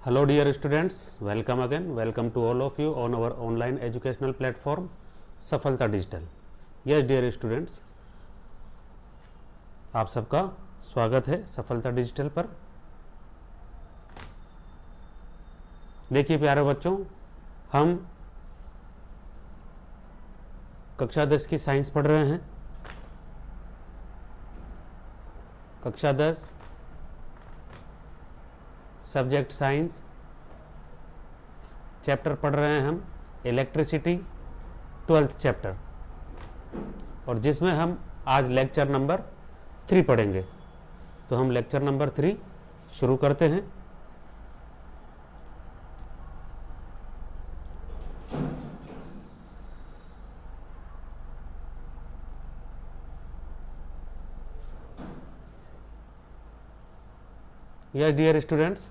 Hello dear students, welcome again. Welcome to all of you on our online educational platform सफलता digital. Yes dear students, आप सबका स्वागत है सफलता digital पर. देखिए प्यारे बच्चों, हम कक्षा 10 की साइंस पढ़ रहे हैं. कक्षा 10 सब्जेक्ट साइंस, चैप्टर पढ़ रहे हैं हम इलेक्ट्रिसिटी 12th चैप्टर, और जिसमें हम आज लेक्चर नंबर 3 पढ़ेंगे. तो हम लेक्चर नंबर 3 शुरू करते हैं. यस डियर स्टूडेंट्स,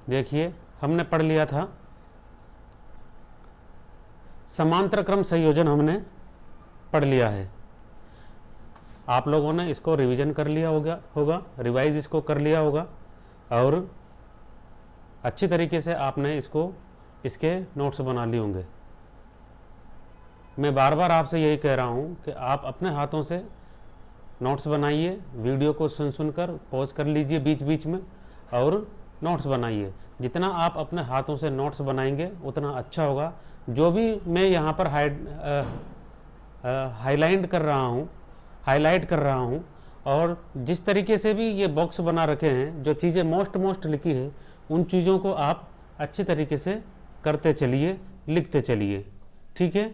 देखिए हमने पढ़ लिया था समांतर क्रम संयोजन, हमने पढ़ लिया है. आप लोगों ने इसको रिवीजन कर लिया होगा, रिवाइज इसको कर लिया होगा, और अच्छी तरीके से आपने इसके नोट्स बना लिए होंगे. मैं बार बार आपसे यही कह रहा हूँ कि आप अपने हाथों से नोट्स बनाइए, वीडियो को सुनकर पॉज कर लीजिए बीच बीच में और नोट्स बनाइए. जितना आप अपने हाथों से नोट्स बनाएंगे उतना अच्छा होगा. जो भी मैं यहाँ पर हाईलाइट कर रहा हूँ और जिस तरीके से भी ये बॉक्स बना रखे हैं, जो चीज़ें मोस्ट लिखी है, उन चीज़ों को आप अच्छी तरीके से करते चलिए, लिखते चलिए. ठीक है.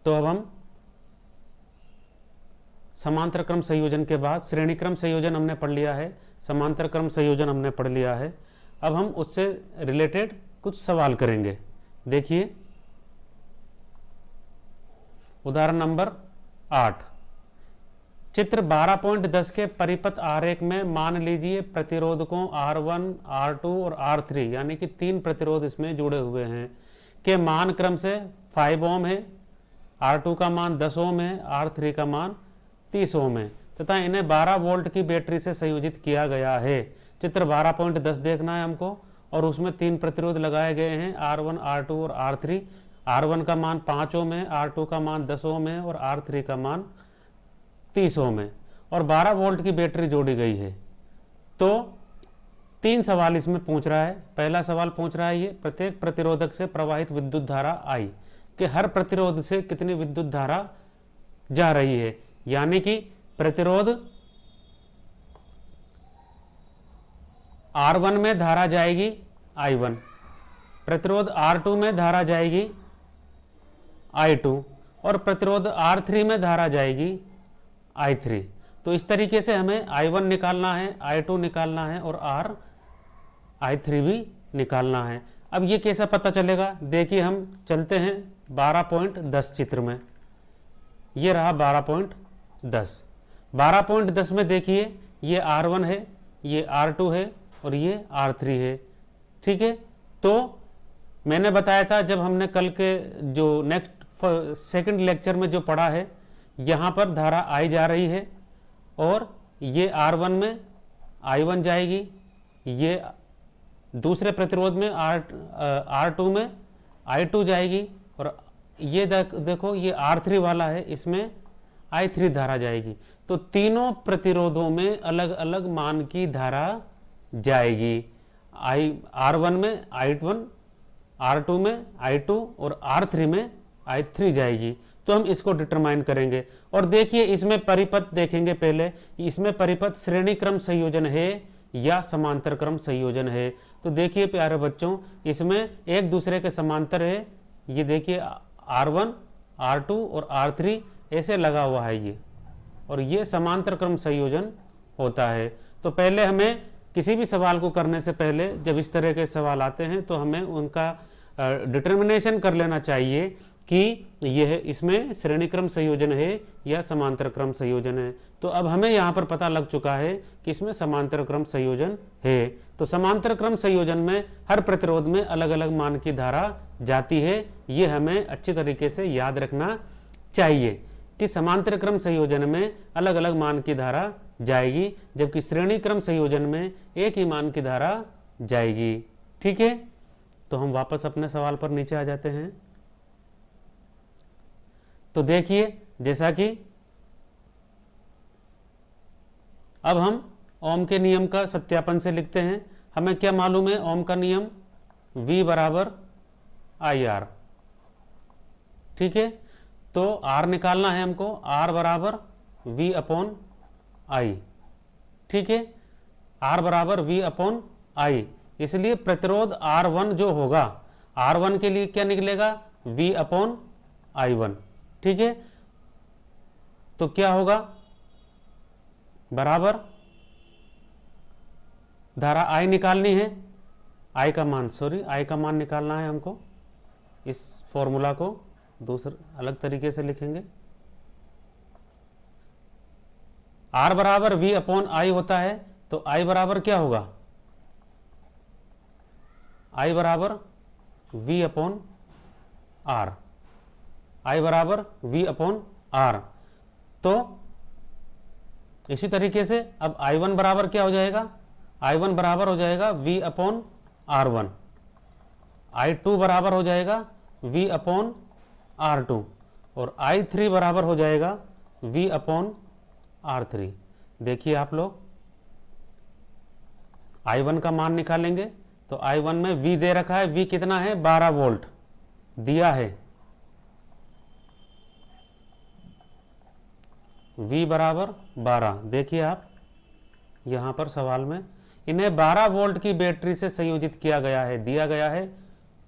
तो अब हम समांतर क्रम संयोजन के बाद श्रेणी क्रम संयोजन हमने पढ़ लिया है, समांतर क्रम संयोजन हमने पढ़ लिया है. अब हम उससे रिलेटेड कुछ सवाल करेंगे. देखिए उदाहरण नंबर 8, चित्र 12.10 के परिपथ आरेख में मान लीजिए प्रतिरोधकों R1, R2 और R3 यानी कि 3 प्रतिरोध इसमें जुड़े हुए हैं के मान क्रम से 5 ओम है, R2 का मान 10 ओम है, R3 का मान 30 ओम है, तथा इन्हें 12 वोल्ट की बैटरी से संयोजित किया गया है. चित्र 12.10 देखना है हमको, और उसमें 3 प्रतिरोध लगाए गए हैं, R1, R2 और R3. R1 का मान 5 ओम है, R2 का मान 10 ओम है और R3 का मान 30 ओम है, और 12 वोल्ट की बैटरी जोड़ी गई है. तो 3 सवाल इसमें पूछ रहा है. पहला सवाल पूछ रहा है ये प्रत्येक प्रतिरोधक से प्रवाहित विद्युत धारा I, कि हर प्रतिरोध से कितनी विद्युत धारा जा रही है. यानी कि प्रतिरोध R1 में धारा जाएगी I1, प्रतिरोध R2 में धारा जाएगी I2, और प्रतिरोध R3 में धारा जाएगी I3. तो इस तरीके से हमें I1 निकालना है, I2 निकालना है और I3 भी निकालना है. अब ये कैसा पता चलेगा? देखिए हम चलते हैं 12.10 चित्र में. ये रहा 12.10. 12.10 में देखिए ये R1 है, ये R2 है और ये R3 है. ठीक है. तो मैंने बताया था जब हमने कल के जो सेकंड लेक्चर में जो पढ़ा है, यहाँ पर धारा I जा रही है और ये R1 में I1 जाएगी, ये दूसरे प्रतिरोध में R2 में I2 जाएगी, और ये देखो ये R3 वाला है, इसमें I3 धारा जाएगी. तो तीनों प्रतिरोधों में अलग अलग मान की धारा जाएगी. R1 में I1, R2 में I2 और R3 में I3 जाएगी. तो हम इसको डिटरमाइन करेंगे. और देखिए इसमें परिपथ देखेंगे पहले, इसमें परिपथ श्रेणी क्रम संयोजन है या समांतर क्रम संयोजन है. तो देखिए प्यारे बच्चों, इसमें एक दूसरे के समांतर है. ये देखिए R1, R2 और R3 ऐसे लगा हुआ है ये, और ये समांतर क्रम संयोजन होता है. तो पहले हमें किसी भी सवाल को करने से पहले जब इस तरह के सवाल आते हैं तो हमें उनका डिटर्मिनेशन कर लेना चाहिए कि यह इसमें श्रेणी क्रम संयोजन है या समांतर क्रम संयोजन है। तो अब हमें यहाँ पर पता लग चुका है कि इसमें समांतर क्रम संयोजन है। तो समांतर क्रम संयोजन में हर प्रतिरोध में अलग अलग मान की धारा जाती है। ये हमें अच्छी तरीके से याद रखना चाहिए कि समांतर क्रम संयोजन में अलग अलग मान की धारा जाएगी, जबकि श्रेणी क्रम संयोजन में एक ही मान की धारा जाएगी। ठीक है, तो हम वापस अपने सवाल पर नीचे आ जाते हैं। तो देखिए, जैसा कि अब हम ओम के नियम का सत्यापन से लिखते हैं। हमें क्या मालूम है? ओम का नियम V बराबर IR। ठीक है, तो R निकालना है हमको, R बराबर V अपॉन I। ठीक है, R बराबर V अपॉन I, इसलिए प्रतिरोध R1 जो होगा, R1 के लिए क्या निकलेगा? V upon I1। ठीक है, तो क्या होगा? बराबर धारा I निकालनी है, I का मान निकालना है हमको। इस फॉर्मूला को दूसरे अलग तरीके से लिखेंगे। R बराबर V अपॉन I होता है, तो I बराबर क्या होगा? I बराबर V अपॉन R, I बराबर V अपॉन R। तो इसी तरीके से अब I1 बराबर क्या हो जाएगा? I1 बराबर हो जाएगा V अपॉन R1, I2 बराबर हो जाएगा V अपॉन R2 और I3 बराबर हो जाएगा V अपॉन R3। देखिए आप लोग, I1 का मान निकालेंगे तो I1 में V दे रखा है, V कितना है? 12 वोल्ट दिया है। V बराबर 12। देखिए आप यहाँ पर सवाल में इन्हें 12 वोल्ट की बैटरी से संयोजित किया गया है, दिया गया है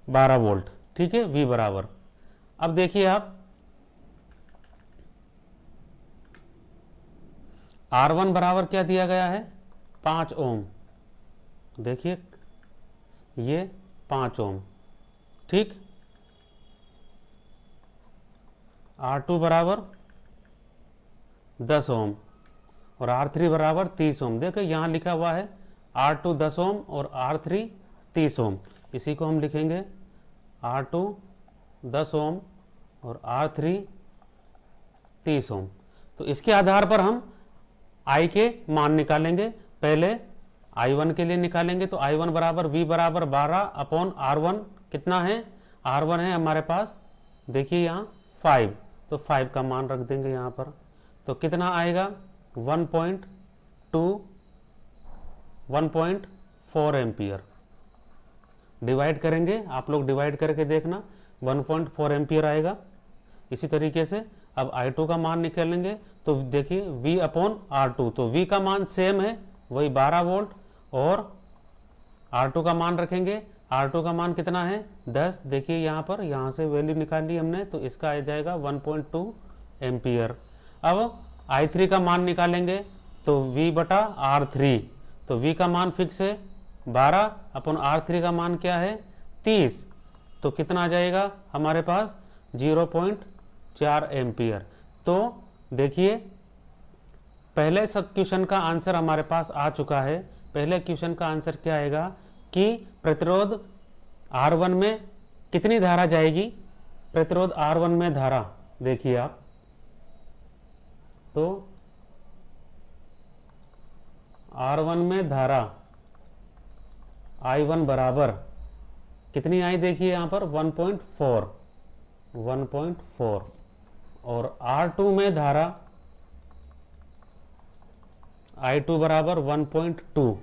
12 वोल्ट। ठीक है, V बराबर। अब देखिए आप R1 बराबर क्या दिया गया है? 5 ओम। देखिए ये 5 ओम। ठीक, R2 बराबर 10 ओम और R3 बराबर 30 ओम। देखो यहाँ लिखा हुआ है R2 10 ओम और R3 30 ओम। इसी को हम लिखेंगे R2 10 ओम और R3 30 ओम। तो इसके आधार पर हम I के मान निकालेंगे। पहले I1 के लिए निकालेंगे, तो I1 बराबर V बराबर 12 अपॉन R1 कितना है? R1 है हमारे पास, देखिए यहाँ 5, तो 5 का मान रख देंगे यहाँ पर। तो कितना आएगा? 1.4 एम्पियर। डिवाइड करेंगे, आप लोग डिवाइड करके देखना, 1.4 एम्पियर आएगा। इसी तरीके से अब I2 का मान निकालेंगे, तो देखिए V अपॉन R2, तो V का मान सेम है, वही 12 वोल्ट, और R2 का मान रखेंगे। R2 का मान कितना है? 10। देखिए यहाँ पर, यहाँ से वैल्यू निकाल ली हमने, तो इसका आ जाएगा 1.2 एम्पियर। अब I3 का मान निकालेंगे, तो V बटा R3, तो V का मान फिक्स है 12 अपन R3 का मान क्या है? 30, तो कितना आ जाएगा हमारे पास? 0.4 एम्पियर। तो देखिए पहले क्वेश्चन का आंसर हमारे पास आ चुका है। पहले क्वेश्चन का आंसर क्या आएगा कि प्रतिरोध R1 में कितनी धारा जाएगी? प्रतिरोध R1 में धारा, देखिए आप, तो R1 में धारा I1 बराबर कितनी आई? देखिए यहाँ पर 1.4, और R2 में धारा I2 बराबर 1.2।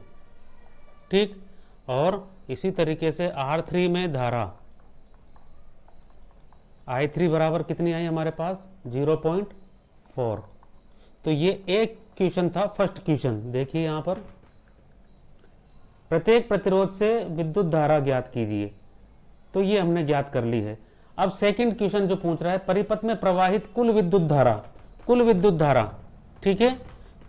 ठीक, और इसी तरीके से R3 में धारा I3 बराबर कितनी आई हमारे पास? 0.4। तो ये एक क्वेश्चन था, फर्स्ट क्वेश्चन। देखिए यहाँ पर, प्रत्येक प्रतिरोध से विद्युत धारा ज्ञात कीजिए, तो ये हमने ज्ञात कर ली है। अब सेकंड क्वेश्चन जो पूछ रहा है, परिपथ में प्रवाहित कुल विद्युत धारा, कुल विद्युत धारा। ठीक है,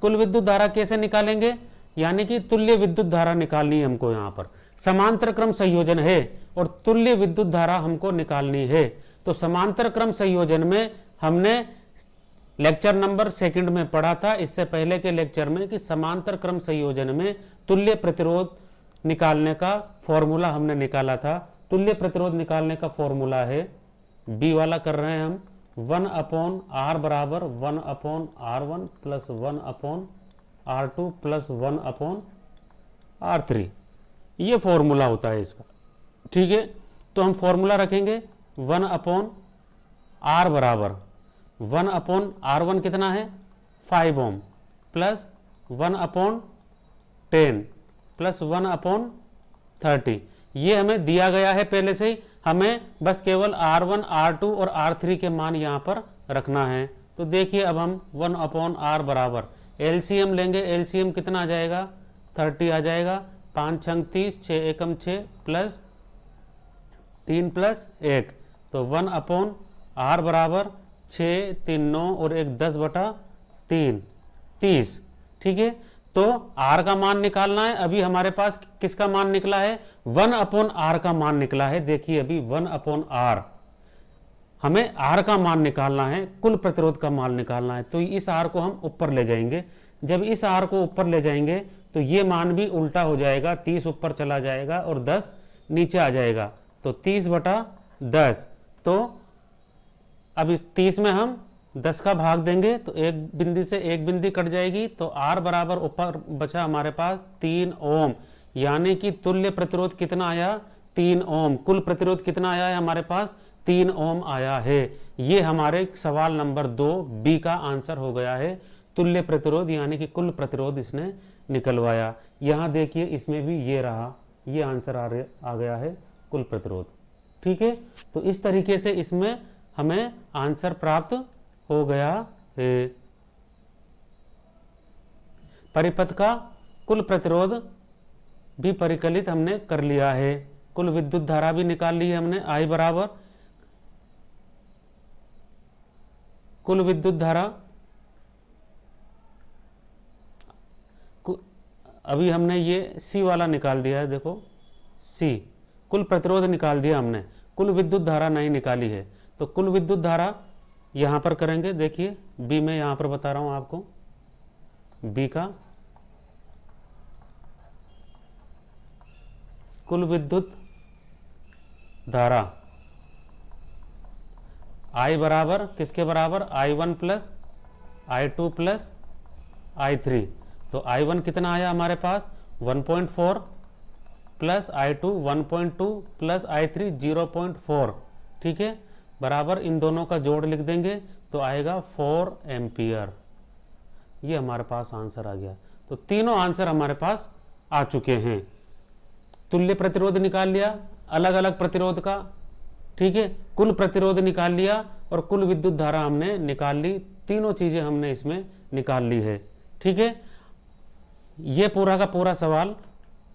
कुल विद्युत धारा कैसे निकालेंगे? यानी कि तुल्य विद्युत धारा निकालनी है हमको। यहाँ पर समांतर क्रम संयोजन है और तुल्य विद्युत धारा हमको निकालनी है। तो तो समांतर क्रम संयोजन में हमने लेक्चर नंबर 2 में पढ़ा था, इससे पहले के लेक्चर में, कि समांतर क्रम संयोजन में तुल्य प्रतिरोध निकालने का फॉर्मूला हमने निकाला था। तुल्य प्रतिरोध निकालने का फॉर्मूला है, बी वाला कर रहे हैं हम, 1/R बराबर 1/R1 plus 1/R2 plus 1/R3। ये फॉर्मूला होता है इसका, ठीक है। तो हम फॉर्मूला रखेंगे 1/R बराबर 1/R1 कितना है 5 ओम प्लस 1/10 प्लस 1/30। ये हमें दिया गया है पहले से ही, हमें बस केवल R1, R2 और R3 के मान यहाँ पर रखना है। तो देखिए अब हम 1/R बराबर एलसीएम लेंगे, एलसीएम कितना आ जाएगा 30 आ जाएगा, 5 छंग 30, 6 एकम 6 प्लस 3 प्लस 1, तो 1/R बराबर 6, 3 9 और 1 10/3 30, ठीक है। तो R का मान निकालना है, अभी हमारे पास किसका मान निकला है 1/R का मान निकला है। देखिए अभी 1/R, हमें R का मान निकालना है, कुल प्रतिरोध का मान निकालना है। तो इस R को हम ऊपर ले जाएंगे, जब इस R को ऊपर ले जाएंगे तो ये मान भी उल्टा हो जाएगा, 30 ऊपर चला जाएगा और 10 नीचे आ जाएगा, तो 30/10। तो अब इस 30 में हम 10 का भाग देंगे तो एक बिंदी से एक बिंदी कट जाएगी, तो R बराबर ऊपर बचा हमारे पास 3 ओम, यानी कि तुल्य प्रतिरोध कितना आया 3 ओम। कुल प्रतिरोध कितना आया है हमारे पास 3 ओम आया है। ये हमारे सवाल नंबर 2 बी का आंसर हो गया है, तुल्य प्रतिरोध यानी कि कुल प्रतिरोध इसने निकलवाया। यहाँ देखिए इसमें भी ये रहा, ये आंसर आ गया है कुल प्रतिरोध, ठीक है। तो इस तरीके से इसमें हमें आंसर प्राप्त हो गया है। परिपथ का कुल प्रतिरोध भी परिकलित हमने कर लिया है, कुल विद्युत धारा भी निकाल ली है हमने, I बराबर कुल विद्युत धारा, अभी हमने ये C वाला निकाल दिया है, देखो C, कुल प्रतिरोध निकाल दिया हमने, कुल विद्युत धारा नहीं निकाली है। तो कुल विद्युत धारा यहां पर करेंगे, देखिए B में यहां पर बता रहा हूं आपको, B का कुल विद्युत धारा I बराबर किसके बराबर I1 plus I2 plus I3। तो I1 कितना आया हमारे पास 1.4 प्लस I2 1.2 प्लस I3 0.4, ठीक है, बराबर इन दोनों का जोड़ लिख देंगे तो आएगा 4 एम्पियर। ये हमारे पास आंसर आ गया। तो तीनों आंसर हमारे पास आ चुके हैं। तुल्य प्रतिरोध निकाल लिया अलग अलग प्रतिरोध का, ठीक है, कुल प्रतिरोध निकाल लिया और कुल विद्युत धारा हमने निकाल ली, तीनों चीजें हमने इसमें निकाल ली है, ठीक है। ये पूरा का पूरा सवाल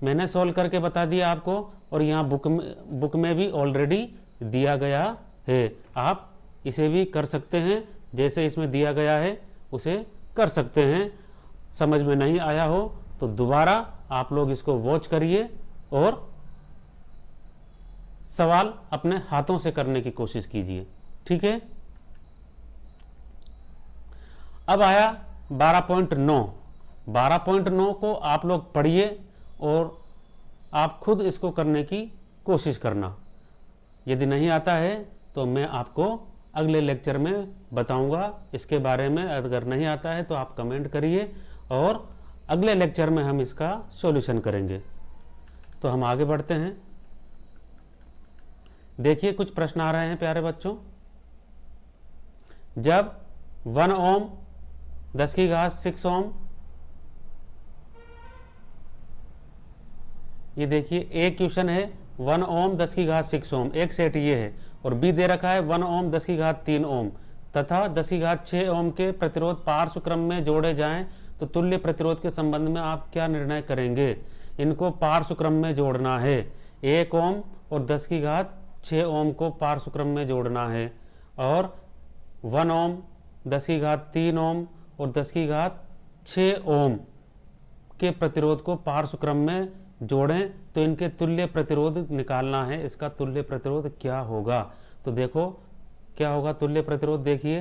मैंने सॉल्व करके बता दिया आपको, और यहाँ बुक में भी ऑलरेडी दिया गया है। आप इसे भी कर सकते हैं, जैसे इसमें दिया गया है उसे कर सकते हैं। समझ में नहीं आया हो तो दोबारा आप लोग इसको वॉच करिए और सवाल अपने हाथों से करने की कोशिश कीजिए, ठीक है। अब आया 12.9। 12.9 को आप लोग पढ़िए और आप खुद इसको करने की कोशिश करना। यदि नहीं आता है तो मैं आपको अगले लेक्चर में बताऊंगा इसके बारे में। अगर नहीं आता है तो आप कमेंट करिए और अगले लेक्चर में हम इसका सॉल्यूशन करेंगे। तो हम आगे बढ़ते हैं। देखिए कुछ प्रश्न आ रहे हैं प्यारे बच्चों। जब 1 ओम 10⁻6 ओम, ये देखिए एक क्वेश्चन है 1 ओम 10⁻6 ओम, एक सेट ये है, और बी दे रखा है 1 ओम 10⁻3 ओम तथा 10⁻6 ओम के प्रतिरोध पार्श्व क्रम में जोड़े जाएं तो तुल्य प्रतिरोध के संबंध में आप क्या निर्णय करेंगे। इनको पार्श्व क्रम में जोड़ना है, 1 ओम और 10⁻6 ओम को पार्श्व क्रम में जोड़ना है, और 1 ओम 10⁻3 ओम और 10⁻6 ओम के प्रतिरोध को पार्श्व क्रम में जोड़ें तो इनके तुल्य प्रतिरोध निकालना है। इसका तुल्य प्रतिरोध क्या होगा। तो देखो क्या होगा तुल्य प्रतिरोध? देखिए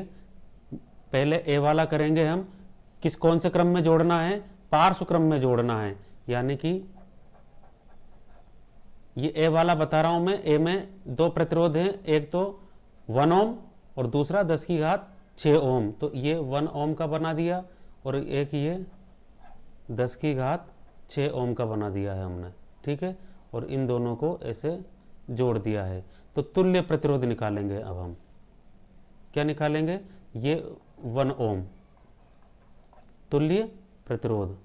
पहले ए वाला करेंगे हम, कौन से क्रम में जोड़ना है? पार्श्व क्रम में जोड़ना है, यानी कि ये ए वाला बता रहा हूं मैं, ए में दो प्रतिरोध हैं, एक तो 1 ओम और दूसरा 10⁶ ओम, तो ये 1 ओम का बना दिया और एक ये 10⁶ ओम का बना दिया है हमने, ठीक है, और इन दोनों को ऐसे जोड़ दिया है। तो तुल्य प्रतिरोध निकालेंगे। अब हम क्या निकालेंगे? ये 1 ओम तुल्य प्रतिरोध,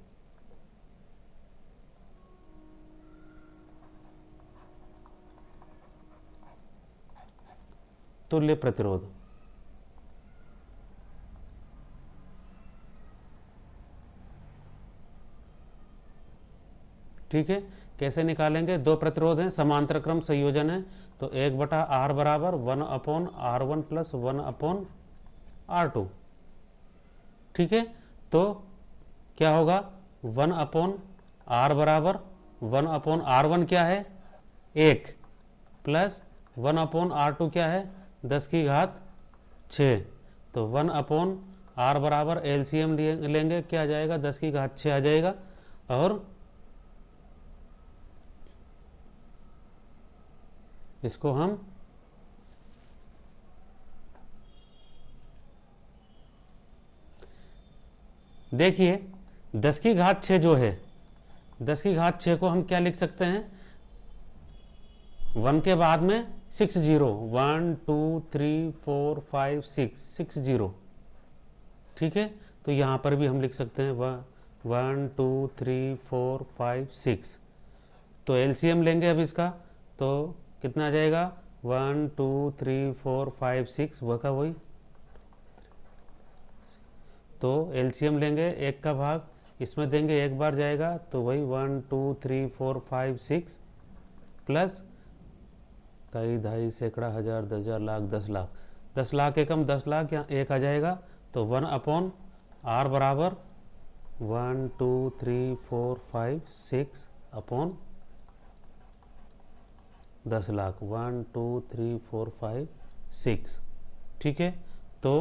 तुल्य प्रतिरोध, ठीक है। कैसे निकालेंगे? दो प्रतिरोध हैं, समांतर क्रम संयोजन है, तो 1/r बराबर 1/r1 प्लस 1/r2, ठीक है। तो क्या होगा? 1/r बराबर 1/r1 क्या है? 1 प्लस 1/r2 क्या है? 10⁶। तो 1/r बराबर एलसीएम लेंगे, क्या आ जाएगा? 10⁶ आ जाएगा। और इसको हम देखिए 10⁶ जो है, 10⁶ को हम क्या लिख सकते हैं? 1 के बाद में 6 0, 1 2 3 4 5 6 0, ठीक है। तो यहाँ पर भी हम लिख सकते हैं 1 2 3 4 5 6। तो एलसीएम लेंगे अब इसका, तो कितना आ जाएगा? 1 2 3 4 5 6, वह का वही। तो एलसीएम लेंगे, एक का भाग इसमें देंगे, एक बार जाएगा, तो वही 1 2 3 4 5 6 प्लस कई, ढाई, सैकड़ा, हजार, 10,000, लाख, 10 लाख, 10 लाख एकम 10 लाख, यहाँ एक आ जाएगा। तो 1/r बराबर 1 2 3 4 5 6 अपॉन 10 लाख, 1 2 3 4 5 6, ठीक है। तो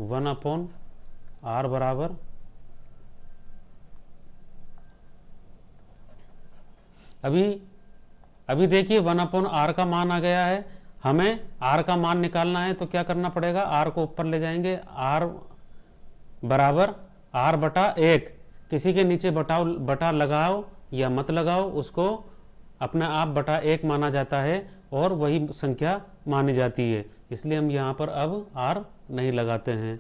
1/r बराबर अभी देखिए 1/r का मान आ गया है। हमें r का मान निकालना है, तो क्या करना पड़ेगा? r को ऊपर ले जाएंगे, r बराबर r/1। किसी के नीचे बटा लगाओ या मत लगाओ, उसको अपने आप बटा 1 माना जाता है और वही संख्या मानी जाती है, इसलिए हम यहाँ पर अब r नहीं लगाते हैं।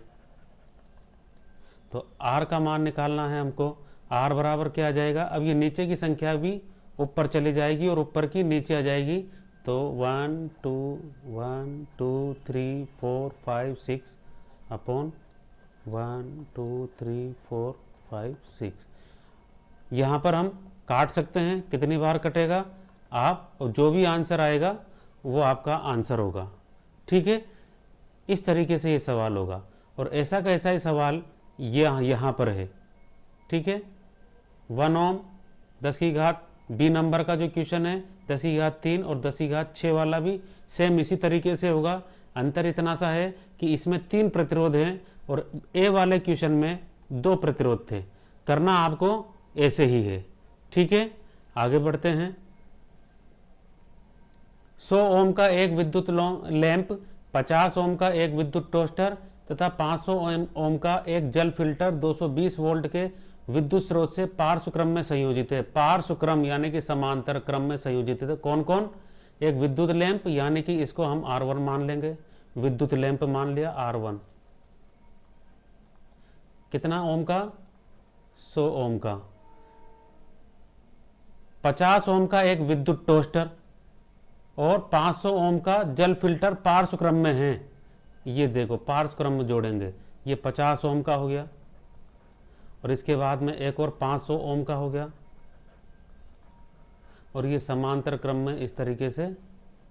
तो r का मान निकालना है हमको, r बराबर क्या आ जाएगा? अब ये नीचे की संख्या भी ऊपर चली जाएगी और ऊपर की नीचे आ जाएगी, तो 1 2 3 4 5 6 अपॉन 1 2 3 4 5 6। यहाँ पर हम काट सकते हैं, कितनी बार कटेगा आप, और जो भी आंसर आएगा वो आपका आंसर होगा, ठीक है। इस तरीके से ये सवाल होगा, और ऐसा का ऐसा ही सवाल ये यहाँ पर है, ठीक है। 1 ओम 10⁻, बी नंबर का जो क्वेश्चन है 10⁻3 और 10⁻6 वाला भी सेम इसी तरीके से होगा। अंतर इतना सा है कि इसमें 3 प्रतिरोध हैं और ए वाले क्वेश्चन में 2 प्रतिरोध थे। करना आपको ऐसे ही है, ठीक है। आगे बढ़ते हैं। 100 ओम का एक विद्युत लैंप, 50 ओम का एक विद्युत टोस्टर तथा 500 ओम का एक जल फिल्टर 220 वोल्ट के विद्युत स्रोत से पार्श्व क्रम में संयोजित है। पार्श्व क्रम यानी कि समांतर क्रम में संयोजित है। कौन कौन? एक विद्युत लैंप, यानी कि इसको हम R1 मान लेंगे, विद्युत लैंप मान लिया R1। कितना ओम का? 100 ओम का। 50 ओम का एक विद्युत टोस्टर और 500 ओम का जल फिल्टर पार्श्व क्रम में है। ये देखो पार्श्व क्रम में जोड़ेंगे, ये 50 ओम का हो गया और इसके बाद में एक और 500 ओम का हो गया, और ये समांतर क्रम में इस तरीके से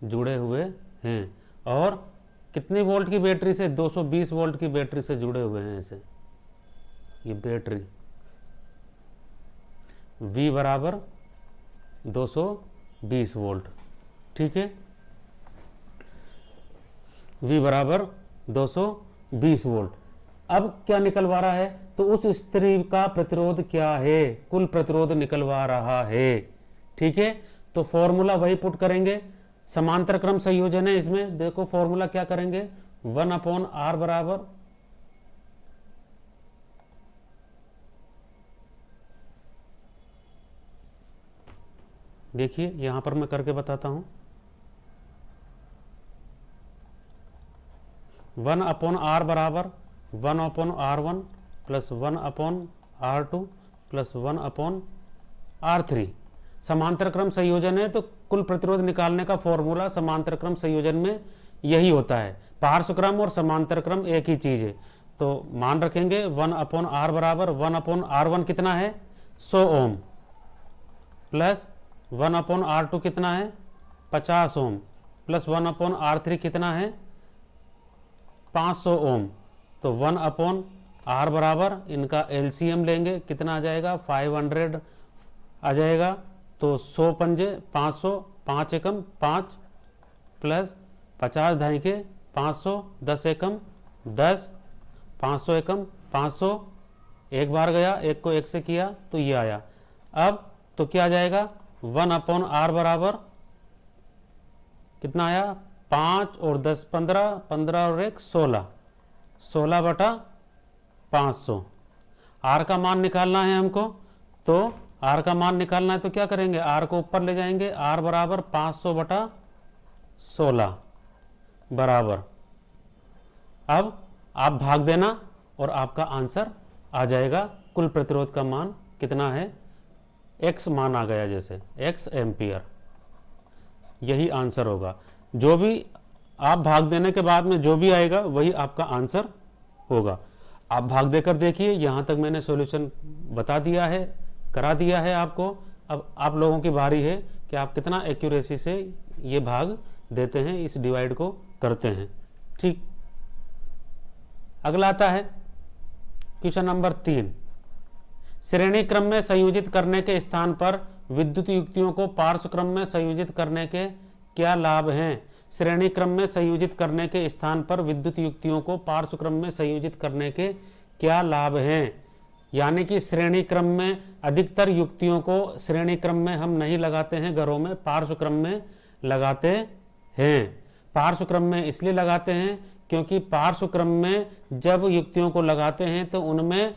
जुड़े हुए हैं। और कितनी वोल्ट की बैटरी से? 220 वोल्ट की बैटरी से जुड़े हुए हैं ऐसे। ये बैटरी V बराबर 220 वोल्ट, ठीक है। V बराबर 220 वोल्ट। अब क्या निकलवा रहा है, तो उस स्त्री का प्रतिरोध क्या है, कुल प्रतिरोध निकलवा रहा है। ठीक है, तो फॉर्मूला वही पुट करेंगे, समांतर क्रम संयोजन है इसमें। देखो फॉर्मूला क्या करेंगे, 1/R बराबर देखिए यहां पर मैं करके बताता हूं, 1/R बराबर 1/R1 plus 1/R2 plus 1/R3। समांतर क्रम संयोजन है तो कुल प्रतिरोध निकालने का फॉर्मूला समांतर क्रम संयोजन में यही होता है। पार्श्व क्रम और समांतर क्रम एक ही चीज है। तो मान रखेंगे 1/R बराबर 1/R1 कितना है 100 ओम प्लस 1/R2 कितना है 50 ओम प्लस 1/R3 कितना है 500 ओम। तो 1/R बराबर इनका एलसीएम लेंगे, कितना आ जाएगा 500 आ जाएगा। तो 100 पंजे 500, 5 एकम 5 प्लस 50 ढाई के 500, 10 एकम 10, 500 एकम 500, एक बार गया, एक को एक से किया तो ये आया। अब तो क्या आ जाएगा 1/R बराबर कितना आया 5 और 10 15, 15 और 1 16, 16/500। R का मान निकालना है हमको, तो R का मान निकालना है तो क्या करेंगे, R को ऊपर ले जाएंगे, R बराबर 500/16 बराबर। अब आप भाग देना और आपका आंसर आ जाएगा। कुल प्रतिरोध का मान कितना है, X मान आ गया, जैसे X एम्पियर, यही आंसर होगा। जो भी आप भाग देने के बाद में जो भी आएगा वही आपका आंसर होगा। आप भाग देकर देखिए, यहाँ तक मैंने सॉल्यूशन बता दिया है, करा दिया है आपको। अब आप लोगों की बारी है कि आप कितना एक्यूरेसी से ये भाग देते हैं, इस डिवाइड को करते हैं। ठीक, अगला आता है क्वेश्चन नंबर 3। श्रेणी क्रम में संयोजित करने के स्थान पर विद्युत युक्तियों को पार्श्व क्रम में संयोजित करने के क्या लाभ हैं। श्रेणी क्रम में संयोजित करने के स्थान पर विद्युत युक्तियों को पार्श्व क्रम में संयोजित करने के क्या लाभ हैं। यानी कि श्रेणी क्रम में अधिकतर युक्तियों को श्रेणी क्रम में हम नहीं लगाते हैं घरों में, पार्श्व क्रम में लगाते हैं। पार्श्व क्रम में इसलिए लगाते हैं क्योंकि पार्श्व क्रम में जब युक्तियों को लगाते हैं तो उनमें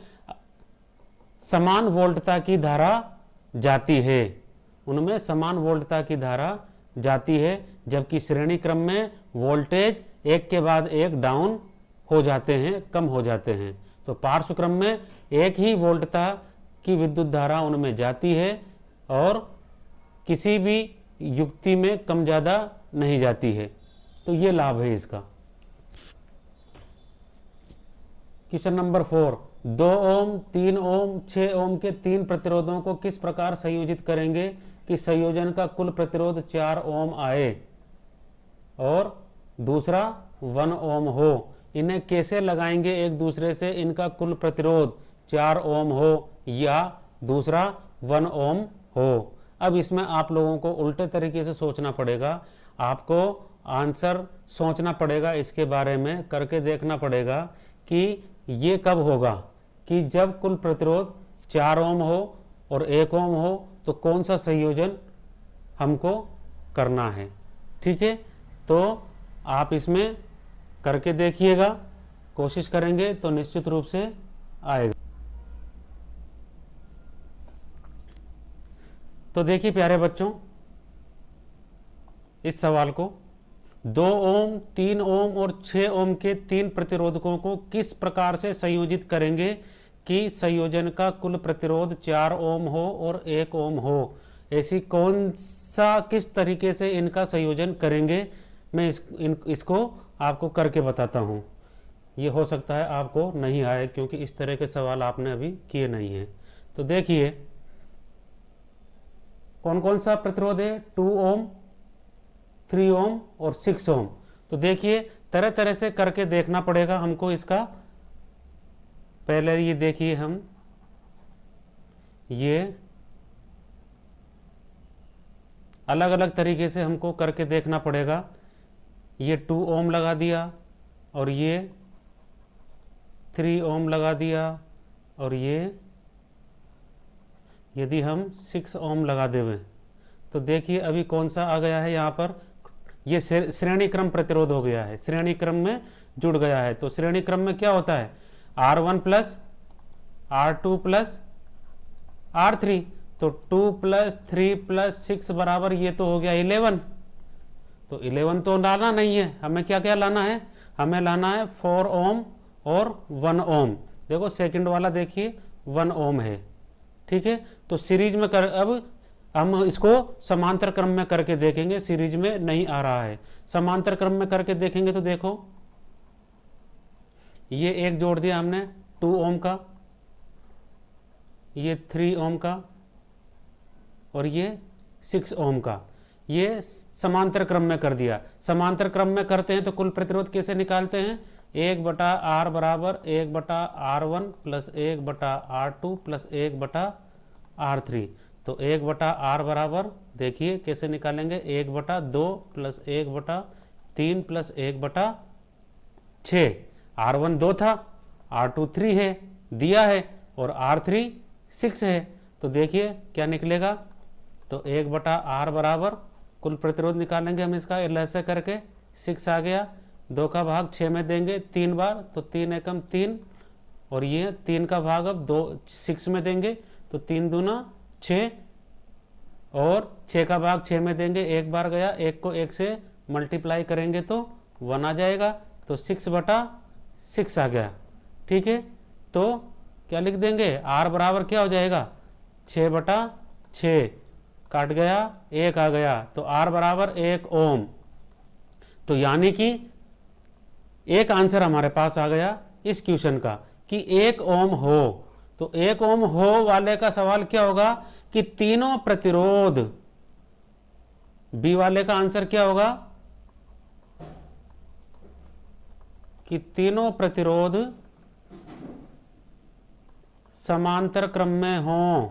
समान वोल्टता की धारा जाती है, उनमें समान वोल्टता की धारा जाती है, जबकि श्रेणी क्रम में वोल्टेज एक के बाद एक डाउन हो जाते हैं, कम हो जाते हैं। तो पार्श्व क्रम में एक ही वोल्टता की विद्युत धारा उनमें जाती है और किसी भी युक्ति में कम ज़्यादा नहीं जाती है। तो ये लाभ है इसका। क्वेश्चन नंबर 4, 2 ओम 3 ओम 6 ओम के 3 प्रतिरोधों को किस प्रकार संयोजित करेंगे कि संयोजन का कुल प्रतिरोध 4 ओम आए और दूसरा 1 ओम हो। इन्हें कैसे लगाएंगे एक दूसरे से, इनका कुल प्रतिरोध 4 ओम हो या दूसरा 1 ओम हो। अब इसमें आप लोगों को उल्टे तरीके से सोचना पड़ेगा, आपको आंसर सोचना पड़ेगा, इसके बारे में करके देखना पड़ेगा कि ये कब होगा कि जब कुल प्रतिरोध 4 ओम हो और 1 ओम हो, तो कौन सा संयोजन हमको करना है। ठीक है, तो आप इसमें करके देखिएगा, कोशिश करेंगे तो निश्चित रूप से आएगा। तो देखिए प्यारे बच्चों, इस सवाल को 2 ओम 3 ओम और 6 ओम के 3 प्रतिरोधकों को किस प्रकार से संयोजित करेंगे कि संयोजन का कुल प्रतिरोध 4 ओम हो और 1 ओम हो। ऐसी कौन सा किस तरीके से इनका संयोजन करेंगे, मैं इसको आपको करके बताता हूँ। ये हो सकता है आपको नहीं आए क्योंकि इस तरह के सवाल आपने अभी किए नहीं हैं। तो देखिए कौन कौन सा प्रतिरोध है, 2 ओम 3 ओम और 6 ओम। तो देखिए तरह तरह से करके देखना पड़ेगा हमको इसका। पहले ये देखिए, हम ये अलग अलग तरीके से हमको करके देखना पड़ेगा। ये 2 ओम लगा दिया और ये 3 ओम लगा दिया और ये यदि हम 6 ओम लगा देवें तो देखिए अभी कौन सा आ गया है यहाँ पर, ये श्रेणी क्रम प्रतिरोध हो गया है, श्रेणी क्रम में जुड़ गया है। तो श्रेणी क्रम में क्या होता है, R1 plus R2 plus R3, तो 2 प्लस 3 प्लस 6 बराबर ये तो हो गया 11। तो 11 तो लाना नहीं है, हमें क्या क्या लाना है, हमें लाना है 4 ओम और 1 ओम। देखो सेकंड वाला देखिए 1 ओम है, ठीक है। तो सीरीज में कर, अब हम इसको समांतर क्रम में करके देखेंगे, सीरीज में नहीं आ रहा है। समांतर क्रम में करके देखेंगे तो देखो ये एक जोड़ दिया हमने 2 ओम का, ये 3 ओम का और ये 6 ओम का, ये समांतर क्रम में कर दिया। समांतर क्रम में करते हैं तो कुल प्रतिरोध कैसे निकालते हैं, 1/R बराबर 1/R1 plus 1/R2 plus 1/R3। तो 1/R बराबर देखिए कैसे निकालेंगे, 1/2 प्लस 1/3 प्लस 1/6। R1 2 था, R2 3 है दिया है और R3 6 है। तो देखिए क्या निकलेगा, तो 1/R बराबर कुल प्रतिरोध निकालेंगे हम इसका ऐसे करके, 6 आ गया, 2 का भाग 6 में देंगे 3 बार, तो 3 एकम 3 और ये 3 का भाग अब 2 6 में देंगे तो 3 दूना 6 और 6 का भाग 6 में देंगे, एक बार गया, एक को 1 से मल्टीप्लाई करेंगे तो 1 आ जाएगा, तो 6/6 आ गया, ठीक है। तो क्या लिख देंगे, R बराबर क्या हो जाएगा 6/6, काट गया 1 आ गया, तो R बराबर 1 ओम। तो यानी कि एक आंसर हमारे पास आ गया इस क्वेश्चन का कि 1 ओम हो। तो 1 ओम हो वाले का सवाल क्या होगा कि तीनों प्रतिरोध, बी वाले का आंसर क्या होगा कि तीनों प्रतिरोध समांतर क्रम में हों।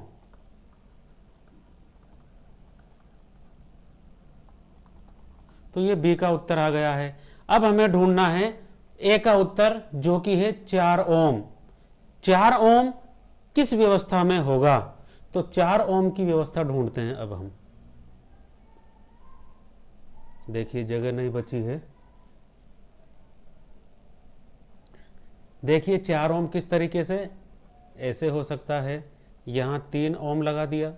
तो ये बी का उत्तर आ गया है। अब हमें ढूंढना है ए का उत्तर जो कि है 4 ओम। 4 ओम किस व्यवस्था में होगा, तो 4 ओम की व्यवस्था ढूंढते हैं। अब हम देखिए जगह नहीं बची है, देखिए 4 ओम किस तरीके से ऐसे हो सकता है, यहां 3 ओम लगा दिया,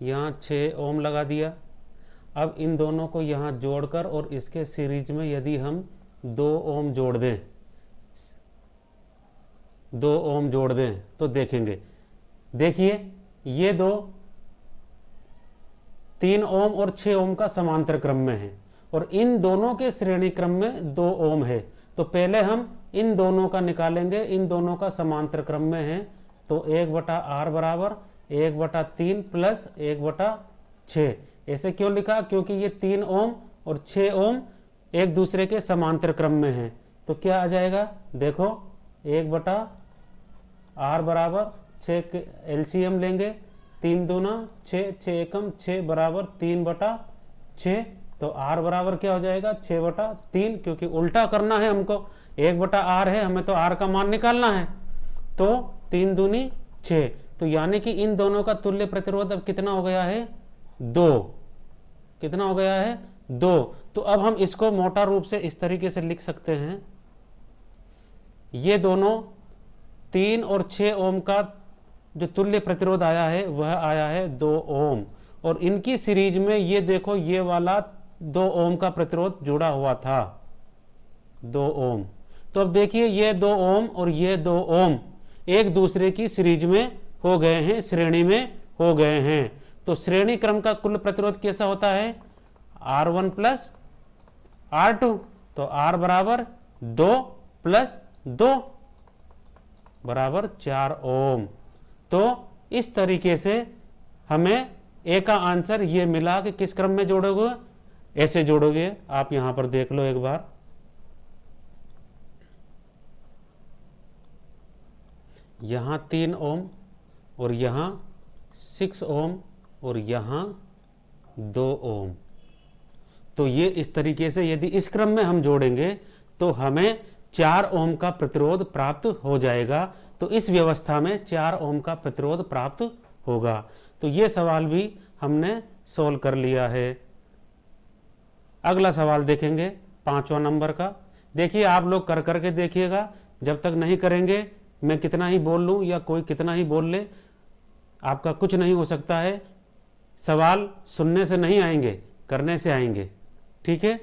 यहां 6 ओम लगा दिया। अब इन दोनों को यहां जोड़कर और इसके सीरीज में यदि हम 2 ओम जोड़ दें, 2 ओम जोड़ दें तो देखेंगे, देखिए ये दो 3 ओम और 6 ओम का समांतर क्रम में है और इन दोनों के श्रेणी क्रम में 2 ओम है। तो पहले हम इन दोनों का निकालेंगे, इन दोनों का समांतर क्रम में है, तो 1/R बराबर 1/3 प्लस 1/6। ऐसे क्यों लिखा, क्योंकि ये 3 ओम और 6 ओम एक दूसरे के समांतर क्रम में हैं। तो क्या आ जाएगा, देखो 1/R बराबर 6 के एलसीएम लेंगे, 3 दूना 6, 6 एकम 6 बराबर 3/6। तो R बराबर क्या हो जाएगा 6/3, क्योंकि उल्टा करना है हमको, 1/R है, हमें तो R का मान निकालना है। तो 3 दूनी 6, तो यानी कि इन दोनों का तुल्य प्रतिरोध अब कितना हो गया है 2। कितना हो गया है 2। तो अब हम इसको मोटा रूप से इस तरीके से लिख सकते हैं, ये दोनों 3 और 6 ओम का जो तुल्य प्रतिरोध आया है वह आया है 2 ओम, और इनकी सीरीज में ये देखो ये वाला 2 ओम का प्रतिरोध जुड़ा हुआ था, 2 ओम। तो अब देखिए ये 2 ओम और ये 2 ओम एक दूसरे की सीरीज में हो गए हैं, श्रेणी में हो गए हैं। तो श्रेणी क्रम का कुल प्रतिरोध कैसा होता है, R1 प्लस R2। तो R बराबर 2 प्लस 2 बराबर 4 ओम। तो इस तरीके से हमें ए का आंसर ये मिला कि किस क्रम में जोड़ोगे, ऐसे जोड़ोगे। आप यहां पर देख लो एक बार, यहां 3 ओम और यहां 6 ओम और यहां 2 ओम। तो ये इस तरीके से यदि इस क्रम में हम जोड़ेंगे तो हमें 4 ओम का प्रतिरोध प्राप्त हो जाएगा। तो इस व्यवस्था में 4 ओम का प्रतिरोध प्राप्त होगा। तो ये सवाल भी हमने सोल्व कर लिया है। अगला सवाल देखेंगे 5वां नंबर का। देखिए आप लोग कर करके देखिएगा, जब तक नहीं करेंगे मैं कितना ही बोल लूँ या कोई कितना ही बोल ले, आपका कुछ नहीं हो सकता है। सवाल सुनने से नहीं आएंगे, करने से आएंगे। ठीक है।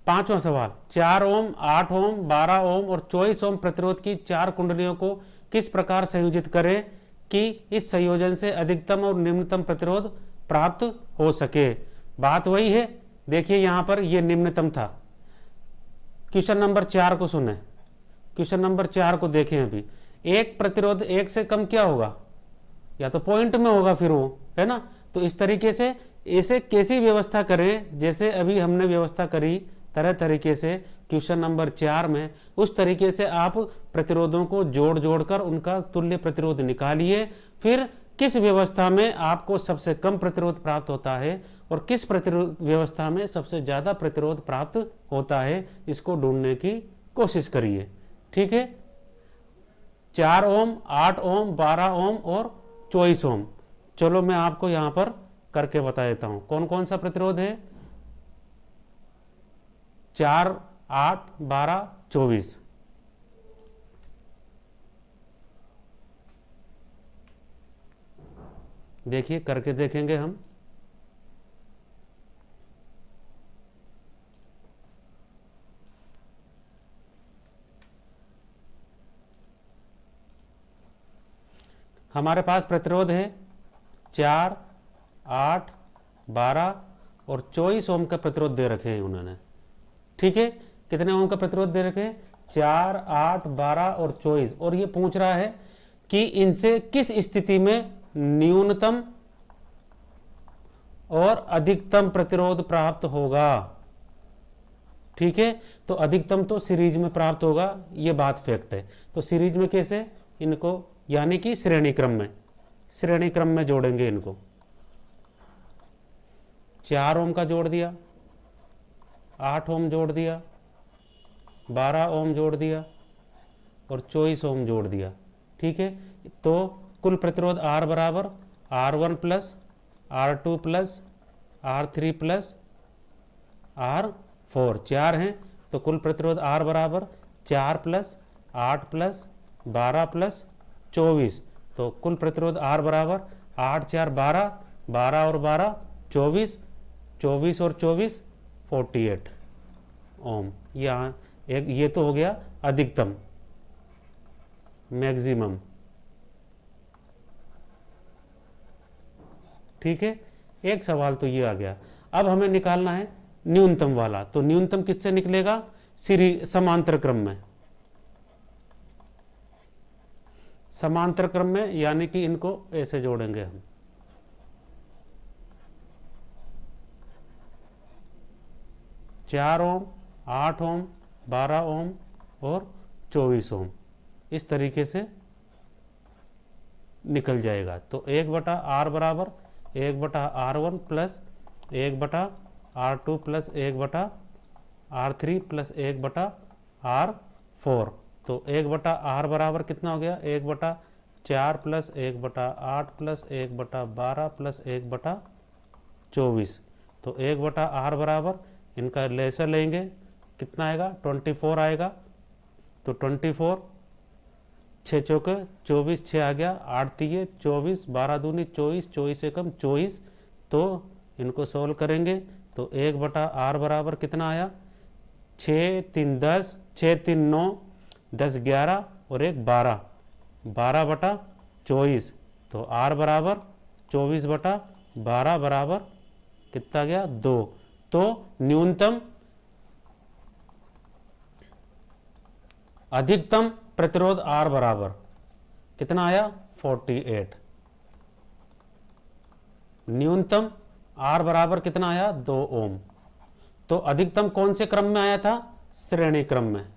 5वां सवाल, 4 ओम, 8 ओम, 12 ओम और 24 ओम प्रतिरोध की 4 कुंडलियों को किस प्रकार संयोजित करें कि इस संयोजन से अधिकतम और निम्नतम प्रतिरोध प्राप्त हो सके। बात वही है। देखिए यहां पर ये निम्नतम था। क्वेश्चन नंबर 4 को सुने, क्वेश्चन नंबर 4 को देखें। अभी एक प्रतिरोध 1 से कम क्या होगा, या तो पॉइंट में होगा फिर वो, है ना। तो इस तरीके से इसे कैसी व्यवस्था करें, जैसे अभी हमने व्यवस्था करी तरह तरीके से क्वेश्चन नंबर 4 में, उस तरीके से आप प्रतिरोधों को जोड़ जोड़कर उनका तुल्य प्रतिरोध निकालिए। फिर किस व्यवस्था में आपको सबसे कम प्रतिरोध प्राप्त होता है और किस प्रतिरोध व्यवस्था में सबसे ज़्यादा प्रतिरोध प्राप्त होता है, इसको ढूंढने की कोशिश करिए। ठीक है। 4 ओम, 8 ओम, 12 ओम और 24 ओम। चलो मैं आपको यहां पर करके बता देता हूं कौन कौन सा प्रतिरोध है। 4, 8, 12, 24। देखिए करके देखेंगे हम। हमारे पास प्रतिरोध है 4, 8, 12 और 24 ओम का प्रतिरोध दे रखे हैं उन्होंने। ठीक है। कितने ओम का प्रतिरोध दे रखे हैं, 4, 8, 12 और 24। और ये पूछ रहा है कि इनसे किस स्थिति में न्यूनतम और अधिकतम प्रतिरोध प्राप्त होगा। ठीक है। तो अधिकतम तो सीरीज में प्राप्त होगा, ये बात फैक्ट है। तो सीरीज में कैसे, इनको यानी कि श्रेणी क्रम में जोड़ेंगे इनको। 4 ओम का जोड़ दिया, 8 ओम जोड़ दिया, 12 ओम जोड़ दिया और 24 ओम जोड़ दिया। ठीक है। तो कुल प्रतिरोध R बराबर R1 plus R2 plus R3 plus R4, 4 हैं। तो कुल प्रतिरोध R बराबर 4 प्लस 8 प्लस 12 प्लस 24। तो कुल प्रतिरोध R बराबर 8, 4, 12, 12 और 12 24, 24 और 24 48 ओम। यहाँ एक ये तो हो गया अधिकतम, मैक्सिमम। ठीक है। एक सवाल तो ये आ गया। अब हमें निकालना है न्यूनतम वाला। तो न्यूनतम किससे निकलेगा, समांतर क्रम में। समांतर क्रम में यानी कि इनको ऐसे जोड़ेंगे हम। चार ओम, 8 ओम, 12 ओम और 24 ओम, इस तरीके से निकल जाएगा। तो 1/R बराबर 1/R1 plus 1/R2 plus 1/R3 plus 1/R4। तो 1/R बराबर कितना हो गया, 1/4 प्लस 1/8 प्लस 1/12 प्लस 1/24। तो 1/R बराबर इनका लेसर लेंगे, कितना आएगा, 24 आएगा। तो 24, 6 चौके 24, 6 आ गया, 8 3 24, 12 दूनी 24, 24 एकम 24। तो इनको सोल्व करेंगे तो 1/R बराबर कितना आया, 6 3 10, 6 3 9, 10 11 और 1 12, 12/24। तो R बराबर 24/12 बराबर कितना गया, 2। तो न्यूनतम अधिकतम प्रतिरोध R बराबर कितना आया, 48। न्यूनतम R बराबर कितना आया, 2 ओम। तो अधिकतम कौन से क्रम में आया था, श्रेणी क्रम में।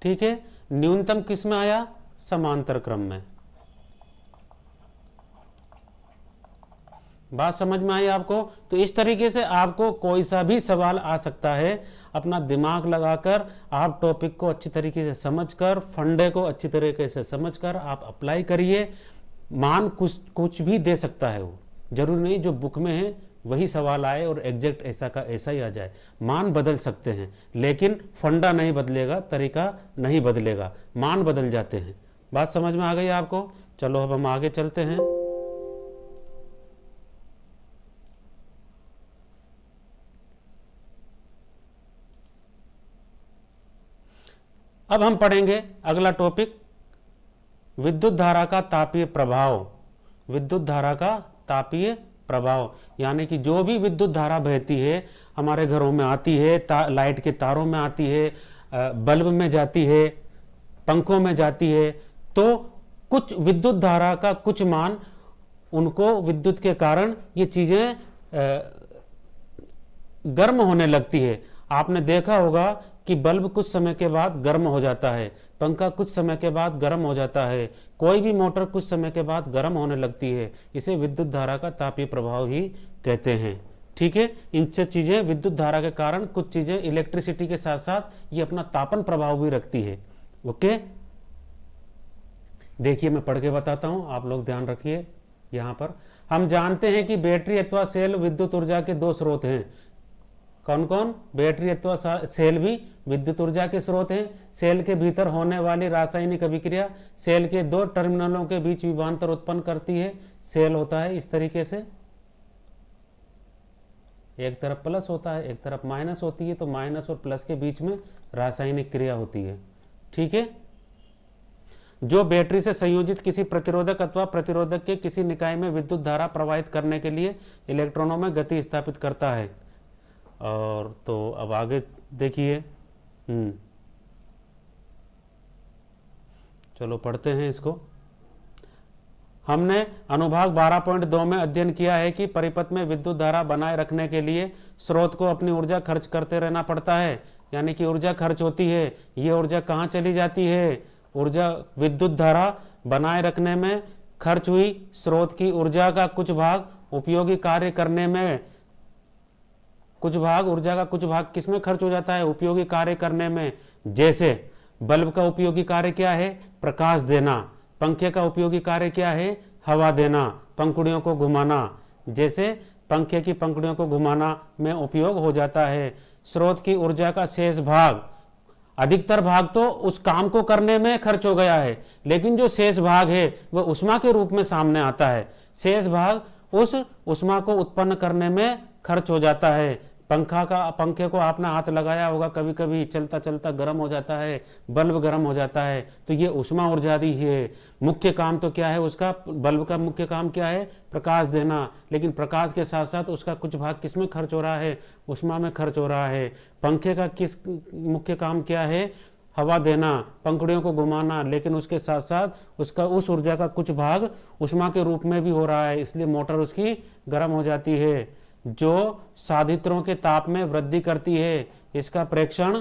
ठीक है। न्यूनतम किस में आया, समांतर क्रम में। बात समझ में आई आपको? तो इस तरीके से आपको कोई सा भी सवाल आ सकता है, अपना दिमाग लगाकर आप टॉपिक को अच्छी तरीके से समझकर, फंडे को अच्छी तरीके से समझकर आप अप्लाई करिए। मान कुछ भी दे सकता है, वो जरूरी नहीं जो बुक में है वही सवाल आए और एग्जैक्ट ऐसा का ऐसा ही आ जाए। मान बदल सकते हैं लेकिन फंडा नहीं बदलेगा, तरीका नहीं बदलेगा, मान बदल जाते हैं। बात समझ में आ गई आपको? चलो अब हम आगे चलते हैं। अब हम पढ़ेंगे अगला टॉपिक, विद्युत धारा का तापीय प्रभाव। विद्युत धारा का तापीय प्रभाव यानी कि जो भी विद्युत धारा बहती है, हमारे घरों में आती है, लाइट के तारों में आती है, बल्ब में जाती है, पंखों में जाती है, तो कुछ विद्युत धारा का कुछ मान, उनको विद्युत के कारण ये चीजें गर्म होने लगती है। आपने देखा होगा कि बल्ब कुछ समय के बाद गर्म हो जाता है, पंखा कुछ समय के बाद गर्म हो जाता है, कोई भी मोटर कुछ समय के बाद गर्म होने लगती है। इसे विद्युत धारा का तापीय प्रभाव ही कहते हैं। ठीक है, इनसे चीजें विद्युत धारा के कारण कुछ चीजें इलेक्ट्रिसिटी के साथ साथ ये अपना तापन प्रभाव भी रखती है। ओके, देखिए मैं पढ़ के बताता हूं, आप लोग ध्यान रखिए। यहां पर हम जानते हैं कि बैटरी अथवा सेल विद्युत ऊर्जा के दो स्रोत हैं। कौन कौन? बैटरी अथवा सेल भी विद्युत ऊर्जा के स्रोत हैं। सेल के भीतर होने वाली रासायनिक अभिक्रिया सेल के दो टर्मिनलों के बीच विभवांतर उत्पन्न करती है। सेल होता है इस तरीके से, एक तरफ प्लस होता है, एक तरफ माइनस होती है, तो माइनस और प्लस के बीच में रासायनिक क्रिया होती है। ठीक है, जो बैटरी से संयोजित किसी प्रतिरोधक अथवा प्रतिरोधक के किसी निकाय में विद्युत धारा प्रवाहित करने के लिए इलेक्ट्रॉनों में गति स्थापित करता है। और तो अब आगे देखिए, चलो पढ़ते हैं इसको। हमने अनुभाग 12.2 में अध्ययन किया है कि परिपथ में विद्युत धारा बनाए रखने के लिए स्रोत को अपनी ऊर्जा खर्च करते रहना पड़ता है, यानी कि ऊर्जा खर्च होती है। ये ऊर्जा कहाँ चली जाती है? ऊर्जा विद्युत धारा बनाए रखने में खर्च हुई स्रोत की ऊर्जा का कुछ भाग उपयोगी कार्य करने में, कुछ भाग ऊर्जा का कुछ भाग किसमें खर्च हो जाता है? उपयोगी कार्य करने में। जैसे बल्ब का उपयोगी कार्य क्या है? प्रकाश देना। पंखे का उपयोगी कार्य क्या है? हवा देना, पंखुड़ियों को घुमाना। जैसे पंखे की पंखुड़ियों को घुमाना में उपयोग हो जाता है। स्रोत की ऊर्जा का शेष भाग, अधिकतर भाग तो उस काम को करने में खर्च हो गया है, लेकिन जो शेष भाग है वह ऊष्मा के रूप में सामने आता है। शेष भाग उस ऊष्मा को उत्पन्न करने में खर्च हो जाता है। पंखे को आपने हाथ लगाया होगा, कभी कभी चलता चलता गर्म हो जाता है, बल्ब गर्म हो जाता है, तो ये ऊष्मा ऊर्जा दी है। मुख्य काम तो क्या है उसका? बल्ब का मुख्य काम क्या है? प्रकाश देना, लेकिन प्रकाश के साथ साथ उसका कुछ भाग किस में खर्च हो रहा है? ऊष्मा में खर्च हो रहा है। पंखे का किस मुख्य काम क्या है? हवा देना, पंखुड़ियों को घुमाना, लेकिन उसके साथ साथ उसका उस ऊर्जा का कुछ भाग ऊष्मा के रूप में भी हो रहा है, इसलिए मोटर उसकी गर्म हो जाती है, जो साधित्रों के ताप में वृद्धि करती है। इसका प्रेक्षण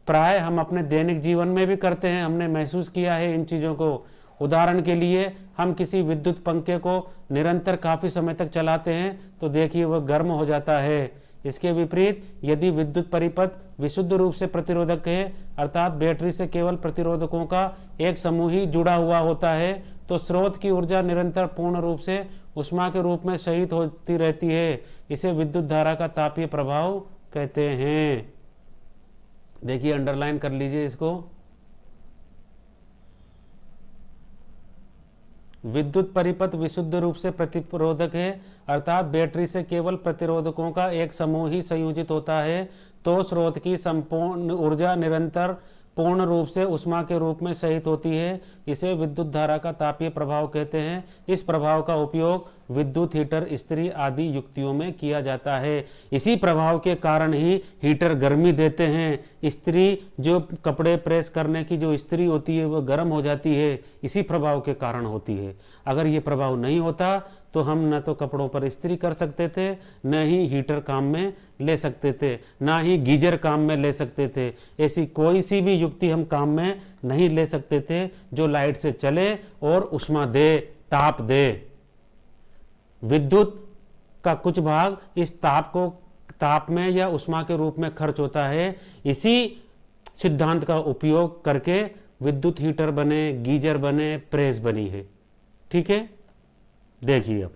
प्राय हम अपने दैनिक जीवन में भी करते हैं, हमने महसूस किया है इन चीज़ों को। उदाहरण के लिए हम किसी विद्युत पंखे को निरंतर काफ़ी समय तक चलाते हैं तो देखिए वह गर्म हो जाता है। इसके विपरीत यदि विद्युत परिपथ विशुद्ध रूप से प्रतिरोधक है, अर्थात बैटरी से केवल प्रतिरोधकों का एक समूह ही जुड़ा हुआ होता है, तो स्रोत की ऊर्जा निरंतर पूर्ण रूप से ऊष्मा के रूप में शहीद होती रहती है। इसे विद्युत धारा का तापीय प्रभाव कहते हैं। देखिए अंडरलाइन कर लीजिए इसको। विद्युत परिपथ विशुद्ध रूप से प्रतिरोधक है, अर्थात बैटरी से केवल प्रतिरोधकों का एक समूह ही संयोजित होता है, तो स्रोत की संपूर्ण ऊर्जा निरंतर पूर्ण रूप से ऊष्मा के रूप में शहीद होती है। इसे विद्युत धारा का तापीय प्रभाव कहते हैं। इस प्रभाव का उपयोग विद्युत हीटर, इस्त्री आदि युक्तियों में किया जाता है। इसी प्रभाव के कारण ही हीटर गर्मी देते हैं। इस्त्री, जो कपड़े प्रेस करने की जो इस्त्री होती है वो गर्म हो जाती है, इसी प्रभाव के कारण होती है। अगर ये प्रभाव नहीं होता तो हम न तो कपड़ों पर इस्त्री कर सकते थे, न ही हीटर काम में ले सकते थे, ना ही गीजर काम में ले सकते थे। ऐसी कोई सी भी युक्ति हम काम में नहीं ले सकते थे जो लाइट से चले और ऊष्मा दे, ताप दे। विद्युत का कुछ भाग इस ताप में या उष्मा के रूप में खर्च होता है। इसी सिद्धांत का उपयोग करके विद्युत हीटर बने, गीजर बने, प्रेस बनी है। ठीक है, देखिए अब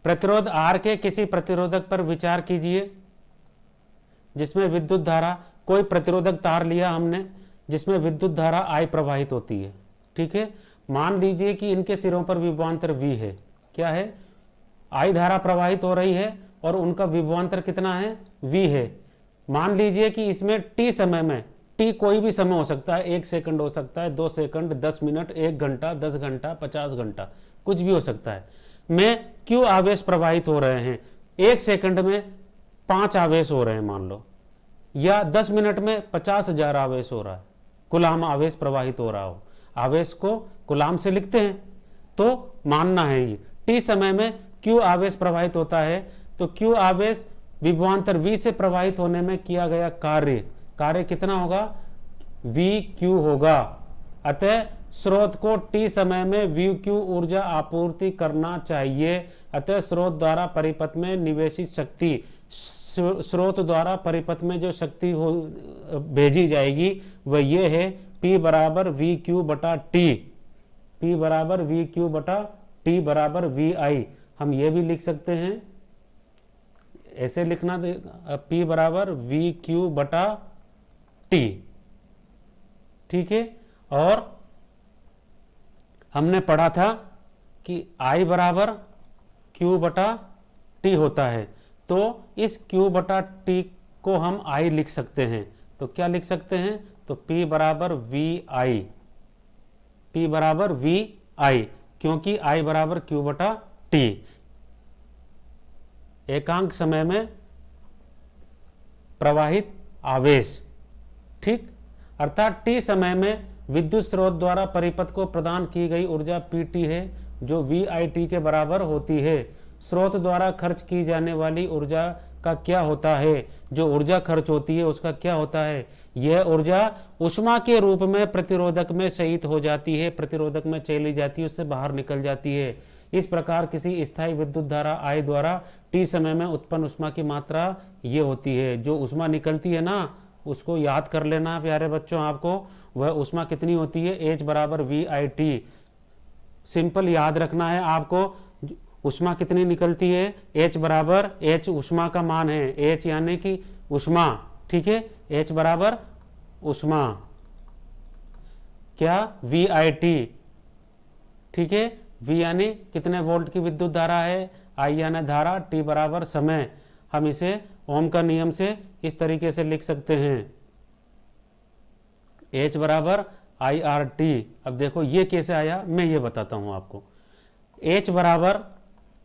प्रतिरोध R के किसी प्रतिरोधक पर विचार कीजिए जिसमें विद्युत धारा, कोई प्रतिरोधक तार लिया हमने जिसमें विद्युत धारा I प्रवाहित होती है। ठीक है, मान लीजिए कि इनके सिरों पर विभवांतर V है। क्या है? I धारा प्रवाहित हो रही है और उनका विभवांतर कितना है? V है। मान लीजिए कि इसमें t समय में, t कोई भी समय हो सकता है, 1 सेकंड हो सकता है, 2 सेकंड, 10 मिनट, 1 घंटा, 10 घंटा, 50 घंटा, कुछ भी हो सकता है, में q आवेश प्रवाहित हो रहे हैं। 1 सेकंड में 5 आवेश हो रहे हैं मान लो, या 10 मिनट में 50,000 आवेश हो रहा है, कूलाम आवेश प्रवाहित हो रहा हो। आवेश को कूलाम से लिखते हैं, तो मानना है ये t समय में q आवेश प्रवाहित होता है, तो q आवेश विभवांतर V से प्रवाहित होने में किया गया कार्य कितना होगा? VQ होगा। अतः स्रोत को t समय में VQ ऊर्जा आपूर्ति करना चाहिए। अतः स्रोत द्वारा परिपथ में निवेशित शक्ति, स्रोत द्वारा परिपथ में जो शक्ति भेजी जाएगी वह ये है P बराबर VQ बटा T, P बराबर VQ बटा T बराबर VI। हम ये भी लिख सकते हैं, ऐसे लिखना, P बराबर VQ बटा T। ठीक है, और हमने पढ़ा था कि I बराबर Q बटा T होता है, तो इस Q बटा T को हम I लिख सकते हैं। तो क्या लिख सकते हैं? तो P बराबर VI, P बराबर VI, क्योंकि I बराबर Q बटा T, एकांक समय में प्रवाहित आवेश। ठीक, अर्थात t समय में विद्युत स्रोत द्वारा परिपथ को प्रदान की गई ऊर्जा PT है, जो VIT के बराबर होती है। स्रोत द्वारा खर्च की जाने वाली ऊर्जा का क्या होता है? जो ऊर्जा खर्च होती है उसका क्या होता है? यह ऊर्जा ऊष्मा के रूप में प्रतिरोधक में संचित हो जाती है, प्रतिरोधक में चली जाती है, उससे बाहर निकल जाती है। इस प्रकार किसी स्थायी विद्युत धारा I द्वारा t समय में उत्पन्न ऊष्मा की मात्रा ये होती है। जो ऊष्मा निकलती है ना, उसको याद कर लेना प्यारे बच्चों, आपको वह ऊष्मा कितनी होती है? H बराबर VIT। सिंपल याद रखना है आपको, ऊष्मा कितनी निकलती है? H बराबर, H ऊष्मा का मान है, H यानी कि ऊष्मा। ठीक है, H बराबर ऊष्मा, क्या? VIT। ठीक है, V यानी कितने वोल्ट की विद्युत धारा है, I यानी धारा, T बराबर समय। हम इसे ओम का नियम से इस तरीके से लिख सकते हैं, H बराबर IRT। अब देखो ये कैसे आया, मैं ये बताता हूं आपको। H बराबर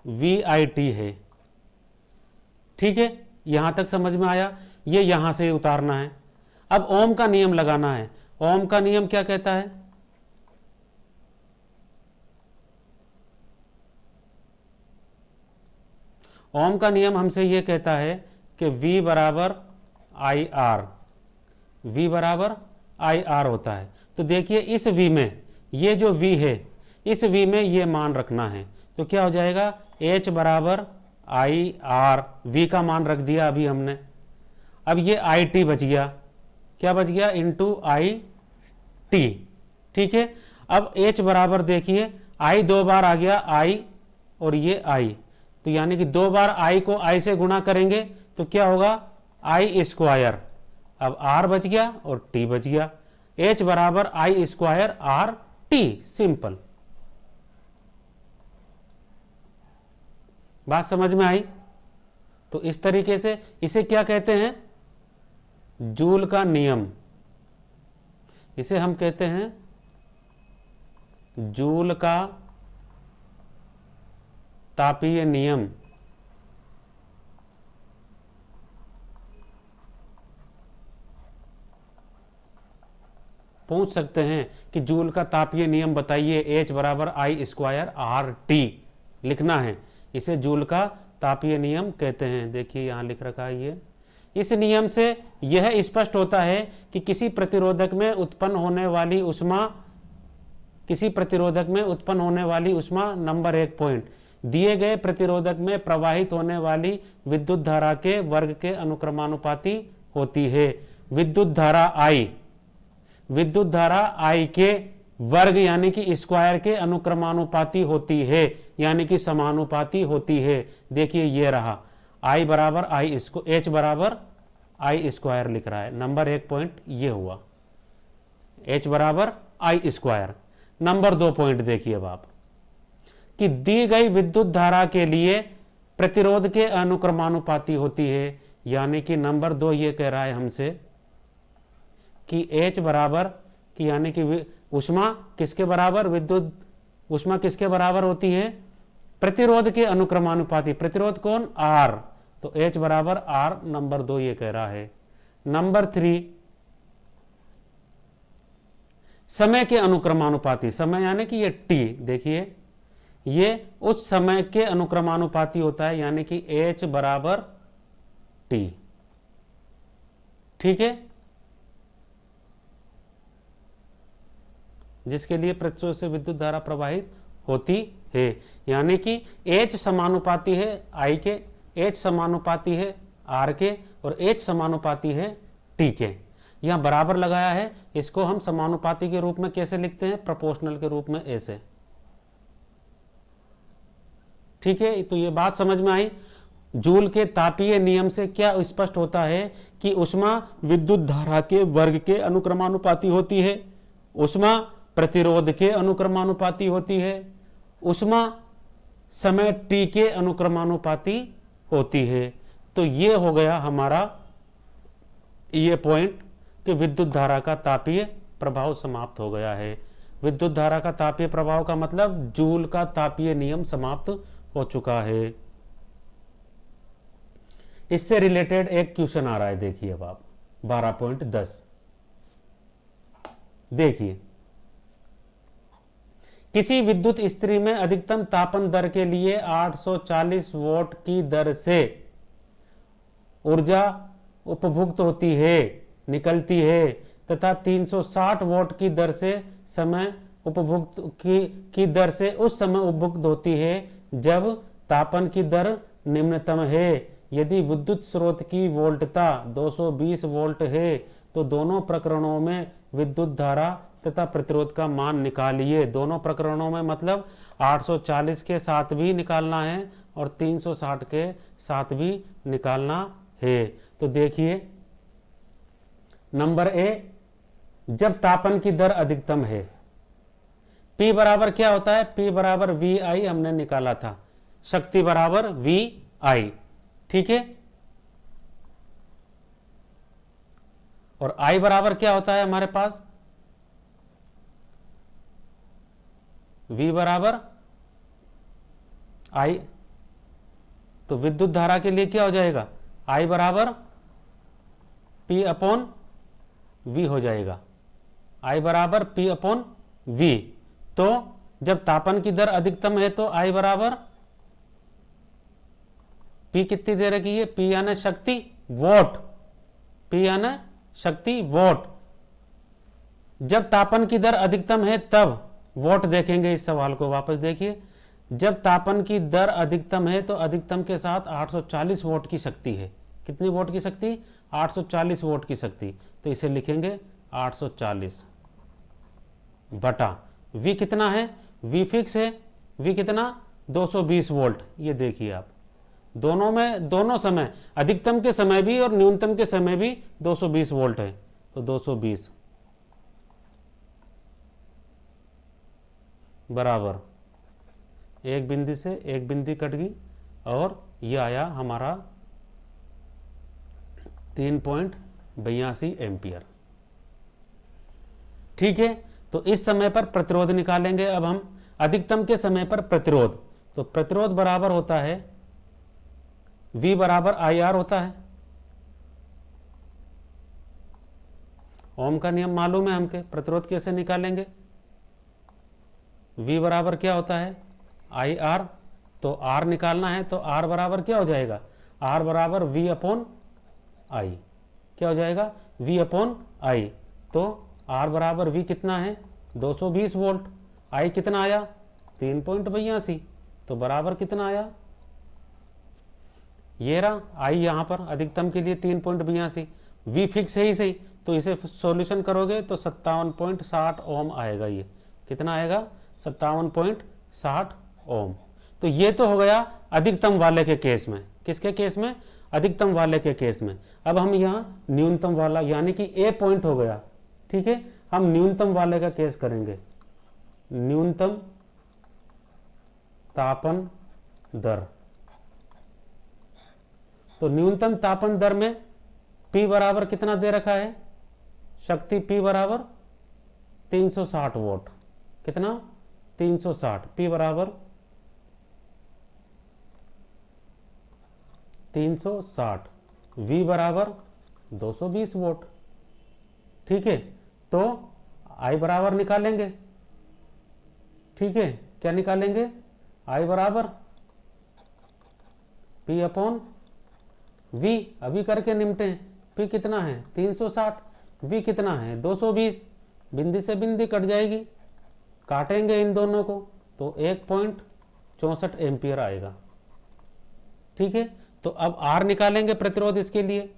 VIT है। ठीक है, यहां तक समझ में आया? ये यहां से उतारना है। अब ओम का नियम लगाना है। ओम का नियम क्या कहता है? ओम का नियम हमसे ये कहता है कि V बराबर IR, V बराबर IR होता है। तो देखिए इस V में, ये जो V है, इस V में ये मान रखना है, तो क्या हो जाएगा? H बराबर IR, V का मान रख दिया अभी हमने। अब ये IT बच गया, क्या बच गया? Into IT। ठीक है, अब H बराबर देखिए, I 2 बार आ गया, I और ये I, तो यानी कि 2 बार I को I से गुणा करेंगे तो क्या होगा? I square. अब R बच गया और T बच गया। H बराबर I square R T। Simple, बात समझ में आई? तो इस तरीके से इसे क्या कहते हैं? जूल का नियम। इसे हम कहते हैं जूल का तापीय नियम। पूछ सकते हैं कि जूल का तापीय नियम बताइए, H बराबर I स्क्वायर RT लिखना है। इसे जूल का तापीय नियम कहते हैं। देखिए यहां लिख रखा है ये। इस नियम से यह स्पष्ट होता है कि किसी प्रतिरोधक में उत्पन्न होने वाली ऊष्मा किसी प्रतिरोधक में उत्पन्न होने वाली ऊष्मा। नंबर 1 पॉइंट, दिए गए प्रतिरोधक में प्रवाहित होने वाली विद्युत धारा के वर्ग के अनुक्रमानुपाती होती है। विद्युत धारा I के वर्ग यानी कि स्क्वायर के अनुक्रमानुपाती होती है, यानी कि समानुपाती होती है। देखिए ये रहा I बराबर H बराबर I स्क्वायर लिख रहा है। नंबर 1 पॉइंट ये हुआ, H बराबर I स्क्वायर। नंबर 2 पॉइंट देखिए अब आप कि दी गई विद्युत धारा के लिए प्रतिरोध के अनुक्रमानुपाती होती है, यानी कि नंबर 2 ये कह रहा है हमसे कि H बराबर कि यानी कि ऊष्मा किसके बराबर, विद्युत ऊष्मा किसके बराबर होती है, प्रतिरोध के अनुक्रमानुपाती। प्रतिरोध कौन, R, तो H बराबर R। नंबर 2 ये कह रहा है। नंबर 3 समय के अनुक्रमानुपाती, समय यानी कि ये T, देखिए ये उस समय के अनुक्रमानुपाती होता है, यानी कि H बराबर T। ठीक है, जिसके लिए प्रतिरोध से विद्युत धारा प्रवाहित होती है, यानी कि H समानुपाती है I के, H समानुपाती है R के, और H समानुपाती है T के। यहां बराबर लगाया है, इसको हम समानुपाती के रूप में कैसे लिखते हैं, प्रोपोर्शनल के रूप में ऐसे। ठीक है, तो ये बात समझ में आई। जूल के तापीय नियम से क्या स्पष्ट होता है कि ऊष्मा विद्युत धारा के वर्ग के अनुक्रमानुपाती होती है, ऊष्मा प्रतिरोध के अनुक्रमानुपाती होती है, ऊष्मा समय T के अनुक्रमानुपाती होती है। तो ये हो गया हमारा ये पॉइंट कि विद्युत धारा का तापीय प्रभाव समाप्त हो गया है। विद्युत धारा का तापीय प्रभाव का मतलब जूल का तापीय नियम समाप्त हो चुका है। इससे रिलेटेड एक क्वेश्चन आ रहा है, देखिए अब आप 12.10 देखिए, किसी विद्युत इस्त्री में अधिकतम तापन दर के लिए 840 वोल्ट की दर से ऊर्जा उपभुक्त होती है, निकलती है, तथा 360 वोल्ट की दर से समय उपभुक्त की दर से उस समय उपभुक्त होती है जब तापन की दर निम्नतम है। यदि विद्युत स्रोत की वोल्टता 220 वोल्ट है तो दोनों प्रकरणों में विद्युत धारा तथा प्रतिरोध का मान निकालिए। दोनों प्रकरणों में मतलब 840 के साथ भी निकालना है और 360 के साथ भी निकालना है। तो देखिए नंबर ए, जब तापन की दर अधिकतम है, P बराबर क्या होता है, P बराबर VI हमने निकाला था, शक्ति बराबर VI। ठीक है, और I बराबर क्या होता है हमारे पास, V बराबर I। तो विद्युत धारा के लिए क्या हो जाएगा, I बराबर P अपॉन V हो जाएगा, I बराबर P अपॉन V। तो जब तापन की दर अधिकतम है तो I बराबर P कितनी दे रखी है, P यानी शक्ति वोट, P यानी शक्ति वोट। जब तापन की दर अधिकतम है तब वोट देखेंगे। इस सवाल को वापस देखिए, जब तापन की दर अधिकतम है तो अधिकतम के साथ 840 वोट की शक्ति है। कितनी वोट की शक्ति, 840 वोट की शक्ति। तो इसे लिखेंगे 840 बटा V कितना है, V फिक्स है, V कितना 220 वोल्ट। ये देखिए आप दोनों में, दोनों समय अधिकतम के समय भी और न्यूनतम के समय भी 220 वोल्ट है। तो 220 बराबर एक बिंदु से एक बिंदु कट गई और यह आया हमारा 3.82 एम्पियर। ठीक है, तो इस समय पर प्रतिरोध निकालेंगे। अब हम अधिकतम के समय पर प्रतिरोध, तो प्रतिरोध बराबर होता है V बराबर IR होता है। ओम का नियम मालूम है हमके, प्रतिरोध कैसे निकालेंगे, V बराबर क्या होता है IR। तो R निकालना है तो R बराबर क्या हो जाएगा, R बराबर V अपॉन I। क्या हो जाएगा, V अपॉन I। तो R बराबर V कितना है 220 वोल्ट। आई कितना आया 3.82, तो बराबर कितना आया, ये रहा आई यहाँ पर अधिकतम के लिए 3.82, वी फिक्स है ही सही, तो इसे सॉल्यूशन करोगे तो 57.60 ओम आएगा। ये कितना आएगा 57.60 ओम। तो ये तो हो गया अधिकतम वाले के केस में। किसके केस में, अधिकतम वाले के केस में। अब हम यहाँ न्यूनतम वाला यानी कि ए पॉइंट हो गया, ठीक है, हम न्यूनतम वाले का केस करेंगे। न्यूनतम तापन दर, तो न्यूनतम तापन दर में P बराबर कितना दे रखा है, शक्ति P बराबर 360 वोट, कितना 360, P बराबर 360, V बराबर 220 वोट, ठीक है। तो I बराबर निकालेंगे, ठीक है, क्या निकालेंगे, I बराबर P अपॉन V, अभी करके निपटे, P कितना है 360, V कितना है 220, बिंदी से बिंदी कट जाएगी, काटेंगे इन दोनों को तो 1.64 एम्पियर आएगा, ठीक है। तो अब R निकालेंगे प्रतिरोध इसके लिए,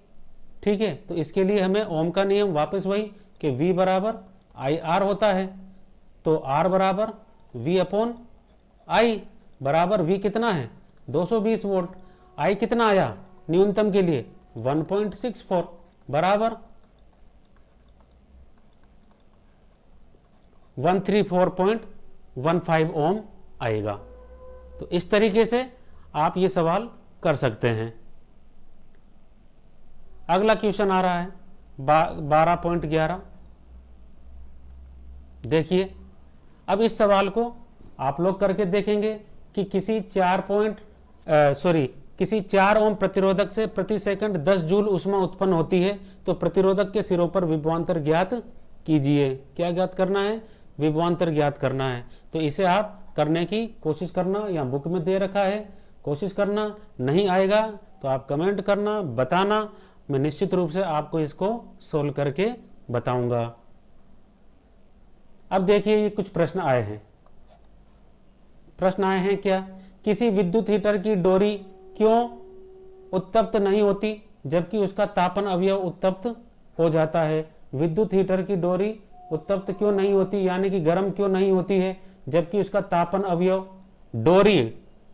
ठीक है। तो इसके लिए हमें ओम का नियम वापस वही कि V बराबर IR होता है, तो R बराबर V अपॉन I बराबर V कितना है 220 वोल्ट, I कितना आया न्यूनतम के लिए 1.64 बराबर 134.15 ओम आएगा। तो इस तरीके से आप ये सवाल कर सकते हैं। अगला क्वेश्चन आ रहा है 12.11। देखिए, अब इस सवाल को आप लोग करके देखेंगे कि किसी 4 ओम प्रतिरोधक से प्रति सेकंड 10 जूल ऊष्मा उत्पन्न होती है, तो प्रतिरोधक के सिरों पर विभवांतर ज्ञात कीजिए। क्या ज्ञात करना है, विभवांतर ज्ञात करना है। तो इसे आप करने की कोशिश करना, या बुक में दे रखा है, कोशिश करना, नहीं आएगा तो आप कमेंट करना, बताना, मैं निश्चित रूप से आपको इसको सोल्व करके बताऊंगा। अब देखिए, ये कुछ प्रश्न आए हैं। प्रश्न आए हैं क्या, किसी विद्युत हीटर की डोरी क्यों उत्तप्त नहीं होती जबकि उसका तापन अवयव उत्तप्त हो जाता है। विद्युत हीटर की डोरी उत्तप्त क्यों नहीं होती, यानी कि गर्म क्यों नहीं होती है जबकि उसका तापन अवयव, डोरी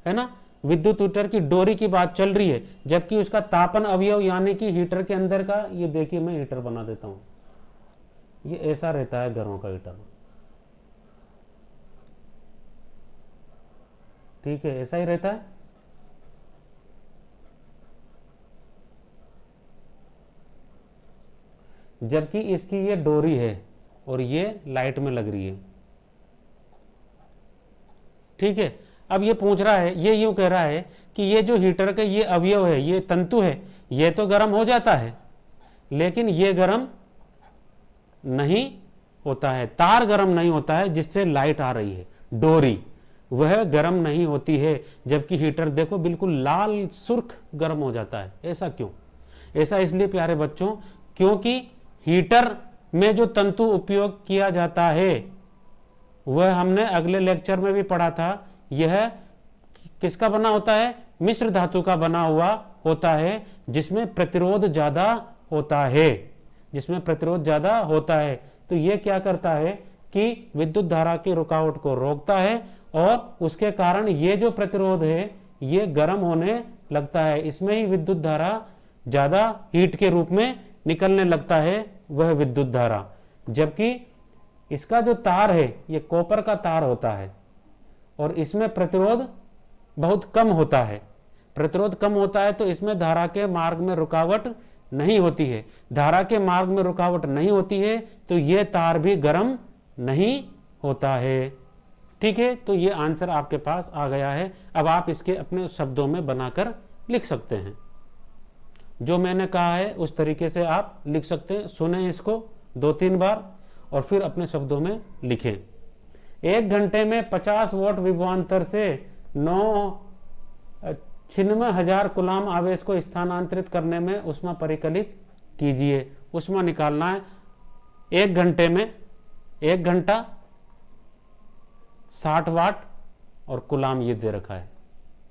है ना, विद्युत हीटर की डोरी की बात चल रही है, जबकि उसका तापन अवयव यानी कि हीटर के अंदर का, ये देखिए मैं हीटर बना देता हूं, ये ऐसा रहता है घरों का हीटर, ठीक है, ऐसा ही रहता है। जबकि इसकी ये डोरी है और ये लाइट में लग रही है, ठीक है। अब ये पूछ रहा है, ये यूं कह रहा है कि ये जो हीटर का ये अवयव है, ये तंतु है, ये तो गर्म हो जाता है लेकिन ये गर्म नहीं होता है, तार गर्म नहीं होता है जिससे लाइट आ रही है, डोरी वह गर्म नहीं होती है, जबकि हीटर देखो बिल्कुल लाल सुर्ख गर्म हो जाता है। ऐसा क्यों? ऐसा इसलिए प्यारे बच्चों, क्योंकि हीटर में जो तंतु उपयोग किया जाता है वह हमने अगले लेक्चर में भी पढ़ा था, यह किसका बना होता है, मिश्र धातु का बना हुआ होता है, जिसमें प्रतिरोध ज्यादा होता है, जिसमें प्रतिरोध ज्यादा होता है। तो यह क्या करता है कि विद्युत धारा की रुकावट को रोकता है और उसके कारण ये जो प्रतिरोध है ये गर्म होने लगता है, इसमें ही विद्युत धारा ज्यादा हीट के रूप में निकलने लगता है, वह विद्युत धारा। जबकि इसका जो तार है ये कॉपर का तार होता है और इसमें प्रतिरोध बहुत कम होता है, प्रतिरोध कम होता है तो इसमें धारा के मार्ग में रुकावट नहीं होती है। धारा के मार्ग में रुकावट नहीं होती है तो यह तार भी गर्म नहीं होता है, ठीक है। तो ये आंसर आपके पास आ गया है। अब आप इसके अपने शब्दों में बनाकर लिख सकते हैं, जो मैंने कहा है उस तरीके से आप लिख सकते हैं। सुने इसको 2-3 बार और फिर अपने शब्दों में लिखें। 1 घंटे में 50 वोल्ट विभवांतर से 96,000 कूलाम आवेश को स्थानांतरित करने में ऊष्मा परिकलित कीजिए। ऊष्मा निकालना है 1 घंटे में, 1 घंटा 60 वाट और कूलाम ये दे रखा है।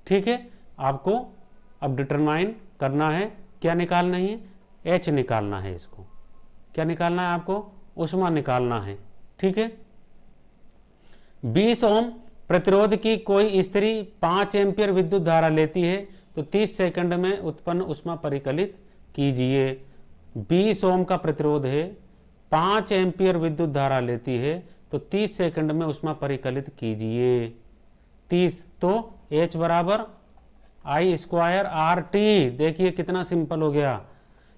ठीक है, आपको अब डिटरमाइन करना है, क्या निकालना है, एच निकालना है। इसको क्या निकालना है आपको, ऊष्मा निकालना है। ठीक है, 20 ओम प्रतिरोध की कोई स्त्री 5 एम्पियर विद्युत धारा लेती है तो 30 सेकंड में उत्पन्न ऊष्मा परिकलित कीजिए। 20 ओम का प्रतिरोध है, 5 एम्पियर विद्युत धारा लेती है तो 30 सेकंड में ऊष्मा परिकलित कीजिए। 30 तो H बराबर आई स्क्वायर आर टी। देखिए कितना सिंपल हो गया,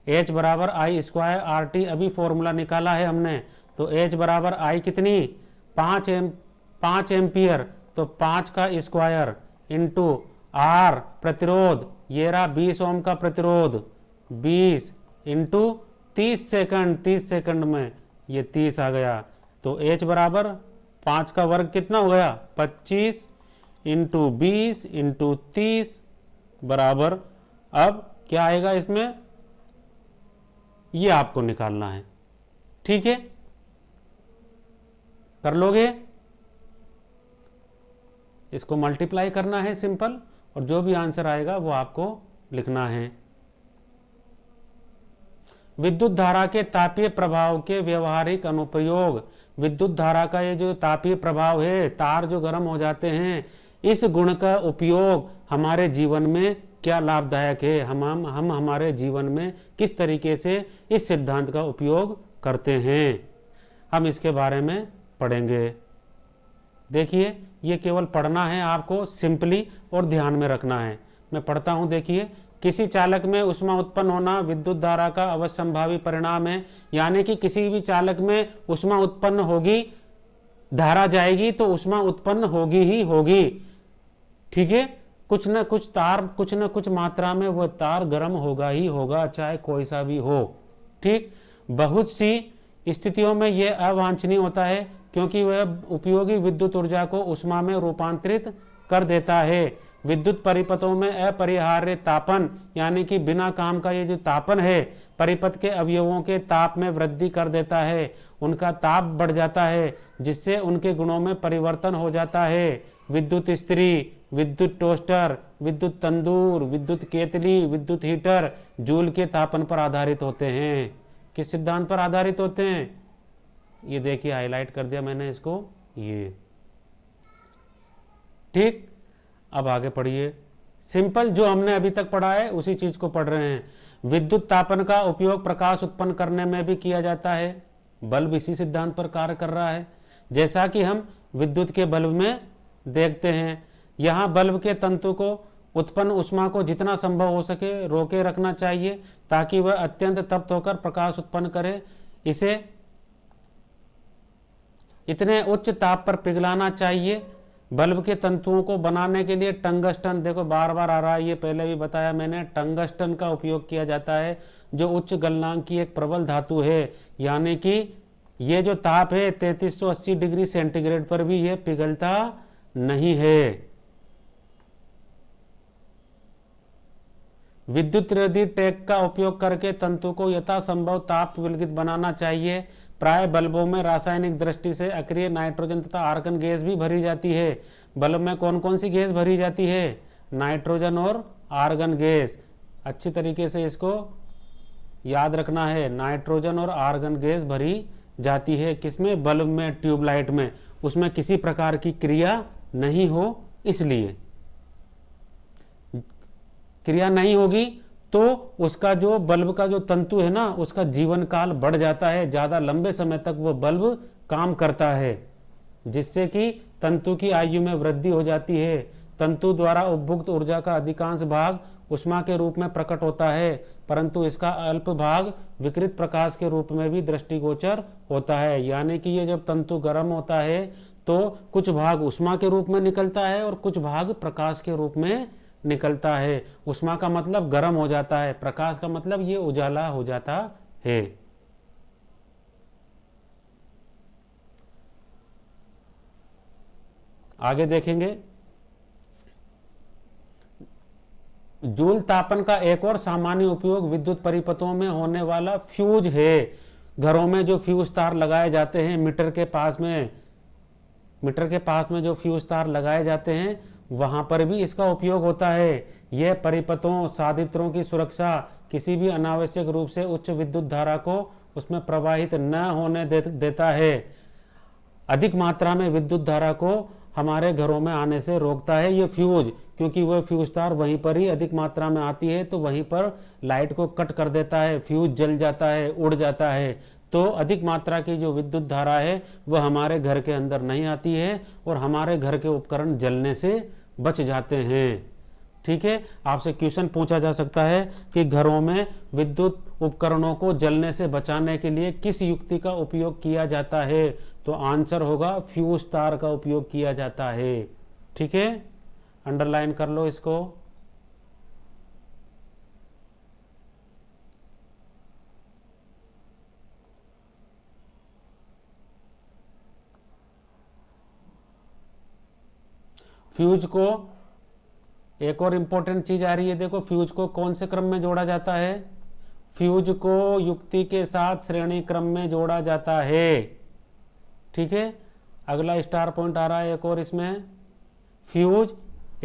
H बराबर आई स्क्वायर आर टी। अभी फॉर्मूला निकाला है हमने, तो H बराबर आई कितनी, 5 एम्पियर, तो 5 का स्क्वायर इंटू आर प्रतिरोध, ये रहा 20 ओम का प्रतिरोध, 20 इंटू 30 सेकंड, 30 सेकंड में ये 30 आ गया। तो H बराबर 5 का वर्ग कितना हो गया, 25 इंटू 20 इंटू 30 बराबर, अब क्या आएगा इसमें, ये आपको निकालना है। ठीक है, कर लोगे, इसको मल्टीप्लाई करना है सिंपल, और जो भी आंसर आएगा वो आपको लिखना है। विद्युत धारा के तापीय प्रभाव के व्यवहारिक अनुप्रयोग। विद्युत धारा का ये जो तापीय प्रभाव है, तार जो गर्म हो जाते हैं, इस गुण का उपयोग हमारे जीवन में क्या लाभदायक है, हम हमारे जीवन में किस तरीके से इस सिद्धांत का उपयोग करते हैं, हम इसके बारे में पढ़ेंगे। देखिए, ये केवल पढ़ना है आपको सिंपली और ध्यान में रखना है। मैं पढ़ता हूं, देखिए, किसी चालक में ऊष्मा उत्पन्न होना विद्युत धारा का अवश्यंभावी परिणाम है। यानी कि किसी भी चालक में ऊष्मा उत्पन्न होगी, धारा जाएगी तो ऊष्मा उत्पन्न होगी ही होगी। ठीक है, कुछ न कुछ तार, कुछ न कुछ मात्रा में वह तार गर्म होगा ही होगा, चाहे कोई सा भी हो। ठीक, बहुत सी स्थितियों में यह अवांछनीय होता है क्योंकि वह उपयोगी विद्युत ऊर्जा को ऊष्मा में रूपांतरित कर देता है। विद्युत परिपथों में अपरिहार्य तापन, यानी कि बिना काम का ये जो तापन है, परिपथ के अवयवों के ताप में वृद्धि कर देता है, उनका ताप बढ़ जाता है, जिससे उनके गुणों में परिवर्तन हो जाता है। विद्युत इस्त्री, विद्युत टोस्टर, विद्युत तंदूर, विद्युत केतली, विद्युत हीटर जूल के तापन पर आधारित होते हैं। किस सिद्धांत पर आधारित होते हैं, ये देखिए हाईलाइट कर दिया मैंने इसको, ये। ठीक, अब आगे पढ़िए, सिंपल जो हमने अभी तक पढ़ा है उसी चीज को पढ़ रहे हैं। विद्युत तापन का उपयोग प्रकाश उत्पन्न करने में भी किया जाता है। बल्ब इसी सिद्धांत पर कार्य कर रहा है, जैसा कि हम विद्युत के बल्ब में देखते हैं। यहाँ बल्ब के तंतु को उत्पन्न ऊष्मा को जितना संभव हो सके रोके रखना चाहिए ताकि वह अत्यंत तप्त होकर प्रकाश उत्पन्न करे। इसे इतने उच्च ताप पर पिघलाना चाहिए। बल्ब के तंतुओं को बनाने के लिए टंगस्टन, देखो बार बार आ रहा है, ये पहले भी बताया मैंने, टंगस्टन का उपयोग किया जाता है, जो उच्च गलनांक की एक प्रबल धातु है। यानी कि ये जो ताप है 3380 डिग्री सेंटीग्रेड पर भी ये पिघलता नहीं है। विद्युत रोधी टैग का उपयोग करके तंतु को यथासंभव ताप विलगित बनाना चाहिए। प्राय बल्बों में रासायनिक दृष्टि से अक्रिय नाइट्रोजन तथा आर्गन गैस भी भरी जाती है। बल्ब में कौन कौन सी गैस भरी जाती है, नाइट्रोजन और आर्गन गैस। अच्छी तरीके से इसको याद रखना है, नाइट्रोजन और आर्गन गैस भरी जाती है। किसमें, बल्ब में, ट्यूबलाइट में, उसमें किसी प्रकार की क्रिया नहीं हो, इसलिए क्रिया नहीं होगी तो उसका जो बल्ब का जो तंतु है ना, उसका जीवन काल बढ़ जाता है, ज्यादा लंबे समय तक वो बल्ब काम करता है, जिससे कि तंतु की आयु में वृद्धि हो जाती है। तंतु द्वारा उपभुक्त ऊर्जा का अधिकांश भाग ऊष्मा के रूप में प्रकट होता है, परंतु इसका अल्प भाग विकृत प्रकाश के रूप में भी दृष्टिगोचर होता है। यानी कि ये जब तंतु गर्म होता है तो कुछ भाग ऊष्मा के रूप में निकलता है और कुछ भाग प्रकाश के रूप में निकलता है। ऊष्मा का मतलब गर्म हो जाता है, प्रकाश का मतलब ये उजाला हो जाता है। आगे देखेंगे, जूल तापन का एक और सामान्य उपयोग विद्युत परिपथों में होने वाला फ्यूज है। घरों में जो फ्यूज तार लगाए जाते हैं मीटर के पास में, मीटर के पास में जो फ्यूज तार लगाए जाते हैं वहां पर भी इसका उपयोग होता है। यह परिपथों साधित्रों की सुरक्षा, किसी भी अनावश्यक रूप से उच्च विद्युत धारा को उसमें प्रवाहित न होने देता है। अधिक मात्रा में विद्युत धारा को हमारे घरों में आने से रोकता है ये फ्यूज, क्योंकि वह फ्यूज तार वहीं पर ही अधिक मात्रा में आती है तो वहीं पर लाइट को कट कर देता है, फ्यूज जल जाता है, उड़ जाता है। तो अधिक मात्रा की जो विद्युत धारा है वह हमारे घर के अंदर नहीं आती है और हमारे घर के उपकरण जलने से बच जाते हैं। ठीक है, आपसे क्वेश्चन पूछा जा सकता है कि घरों में विद्युत उपकरणों को जलने से बचाने के लिए किस युक्ति का उपयोग किया जाता है, तो आंसर होगा फ्यूज तार का उपयोग किया जाता है। ठीक है, अंडरलाइन कर लो इसको। फ्यूज को एक और इंपॉर्टेंट चीज आ रही है, देखो फ्यूज को कौन से क्रम में जोड़ा जाता है? फ्यूज को युक्ति के साथ श्रेणी क्रम में जोड़ा जाता है। ठीक है, अगला स्टार पॉइंट आ रहा है एक और इसमें। फ्यूज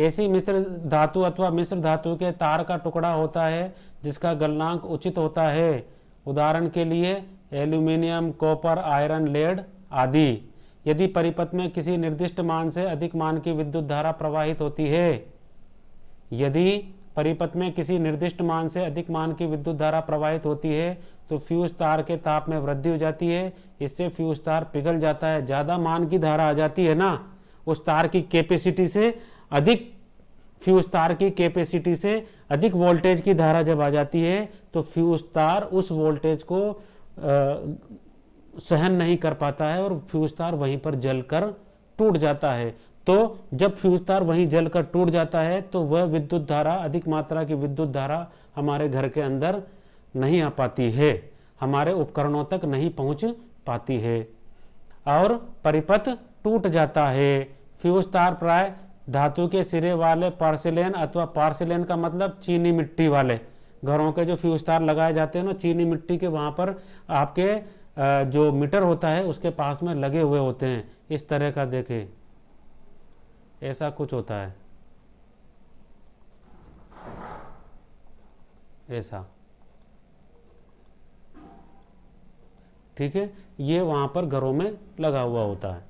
ऐसी मिश्र धातु अथवा मिश्र धातु के तार का टुकड़ा होता है जिसका गलनांक उचित होता है। उदाहरण के लिए एल्यूमिनियम, कॉपर, आयरन, लेड आदि। यदि परिपथ में किसी निर्दिष्ट मान से अधिक मान की विद्युत धारा प्रवाहित होती है, यदि परिपथ में किसी निर्दिष्ट मान से अधिक मान की विद्युत धारा प्रवाहित होती है तो फ्यूज तार के ताप में वृद्धि हो जाती है। इससे फ्यूज तार पिघल जाता है। ज्यादा मान की धारा आ जाती है ना, उस तार की कैपेसिटी से अधिक, फ्यूज तार की कैपेसिटी से अधिक वोल्टेज की धारा जब आ जाती है तो फ्यूज तार उस वोल्टेज को सहन नहीं कर पाता है और फ्यूज तार वहीं पर जलकर टूट जाता है। तो जब फ्यूज तार वहीं जलकर टूट जाता है तो वह विद्युत धारा, अधिक मात्रा की विद्युत धारा हमारे घर के अंदर नहीं आ पाती है, हमारे उपकरणों तक नहीं पहुंच पाती है और परिपथ टूट जाता है। फ्यूज तार प्राय धातु के सिरे वाले पार्सिलेन अथवा पार्सिलेन का मतलब चीनी मिट्टी वाले घरों के जो फ्यूज तार लगाए जाते हैं ना, चीनी मिट्टी के वहां पर आपके जो मीटर होता है उसके पास में लगे हुए होते हैं। इस तरह का देखें, ऐसा कुछ होता है, ऐसा। ठीक है, ये वहां पर घरों में लगा हुआ होता है।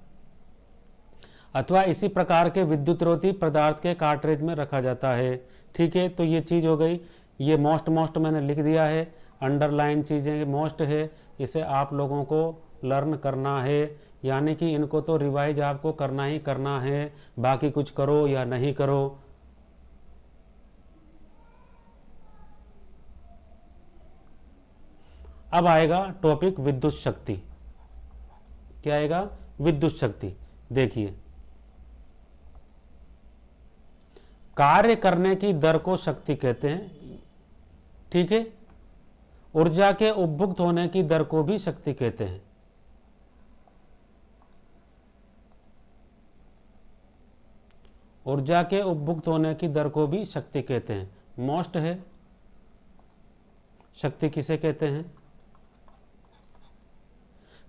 अथवा इसी प्रकार के विद्युतरोधी पदार्थ के कार्ट्रिज में रखा जाता है। ठीक है, तो ये चीज हो गई। ये मोस्ट मैंने लिख दिया है, अंडरलाइन चीजें मोस्ट है, इसे आप लोगों को लर्न करना है, यानी कि इनको तो रिवाइज आपको करना ही करना है, बाकी कुछ करो या नहीं करो। अब आएगा टॉपिक विद्युत शक्ति। क्या आएगा? विद्युत शक्ति। देखिए, कार्य करने की दर को शक्ति कहते हैं। ठीक है, ऊर्जा के उपभुक्त होने की दर को भी शक्ति कहते हैं। ऊर्जा के उपभुक्त होने की दर को भी शक्ति कहते हैं। मोस्ट है, शक्ति किसे कहते हैं?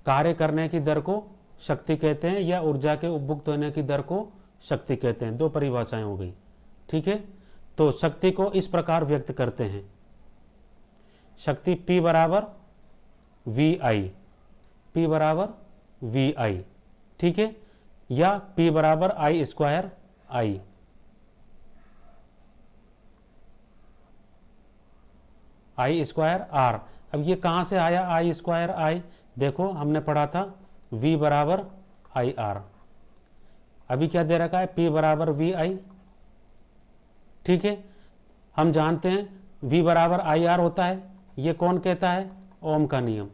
कार्य करने की दर को शक्ति कहते हैं या ऊर्जा के उपभुक्त होने की दर को शक्ति कहते हैं। दो परिभाषाएं हो गई। ठीक है, तो शक्ति को इस प्रकार व्यक्त करते हैं, शक्ति P बराबर VI, P बराबर VI। ठीक है, या P बराबर I square I। I square R। अब ये कहां से आया I स्क्वायर I? देखो, हमने पढ़ा था V बराबर IR। अभी क्या दे रखा है? P बराबर VI। ठीक है, हम जानते हैं V बराबर IR होता है। ये कौन कहता है? ओम का नियम।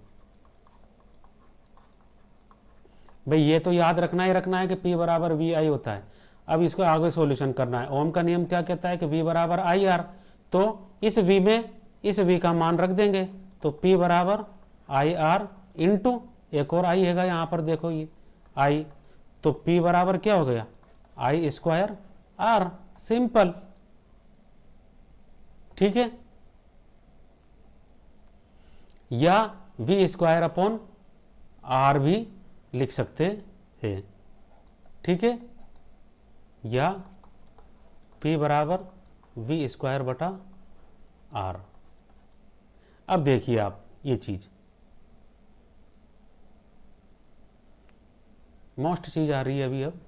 भाई ये तो याद रखना ही रखना है कि P बराबर VI होता है। अब इसको आगे सॉल्यूशन करना है। ओम का नियम क्या कहता है कि V बराबर IR, तो इस V में इस V का मान रख देंगे तो P बराबर IR इंटू एक और I हैगा यहाँ पर, देखो ये I, तो P बराबर क्या हो गया? I square R। सिंपल। ठीक है, या V स्क्वायर अपॉन R भी लिख सकते हैं। ठीक है, या P बराबर V स्क्वायर बटा R। अब देखिए आप ये चीज, मोस्ट चीज आ रही है अभी। अब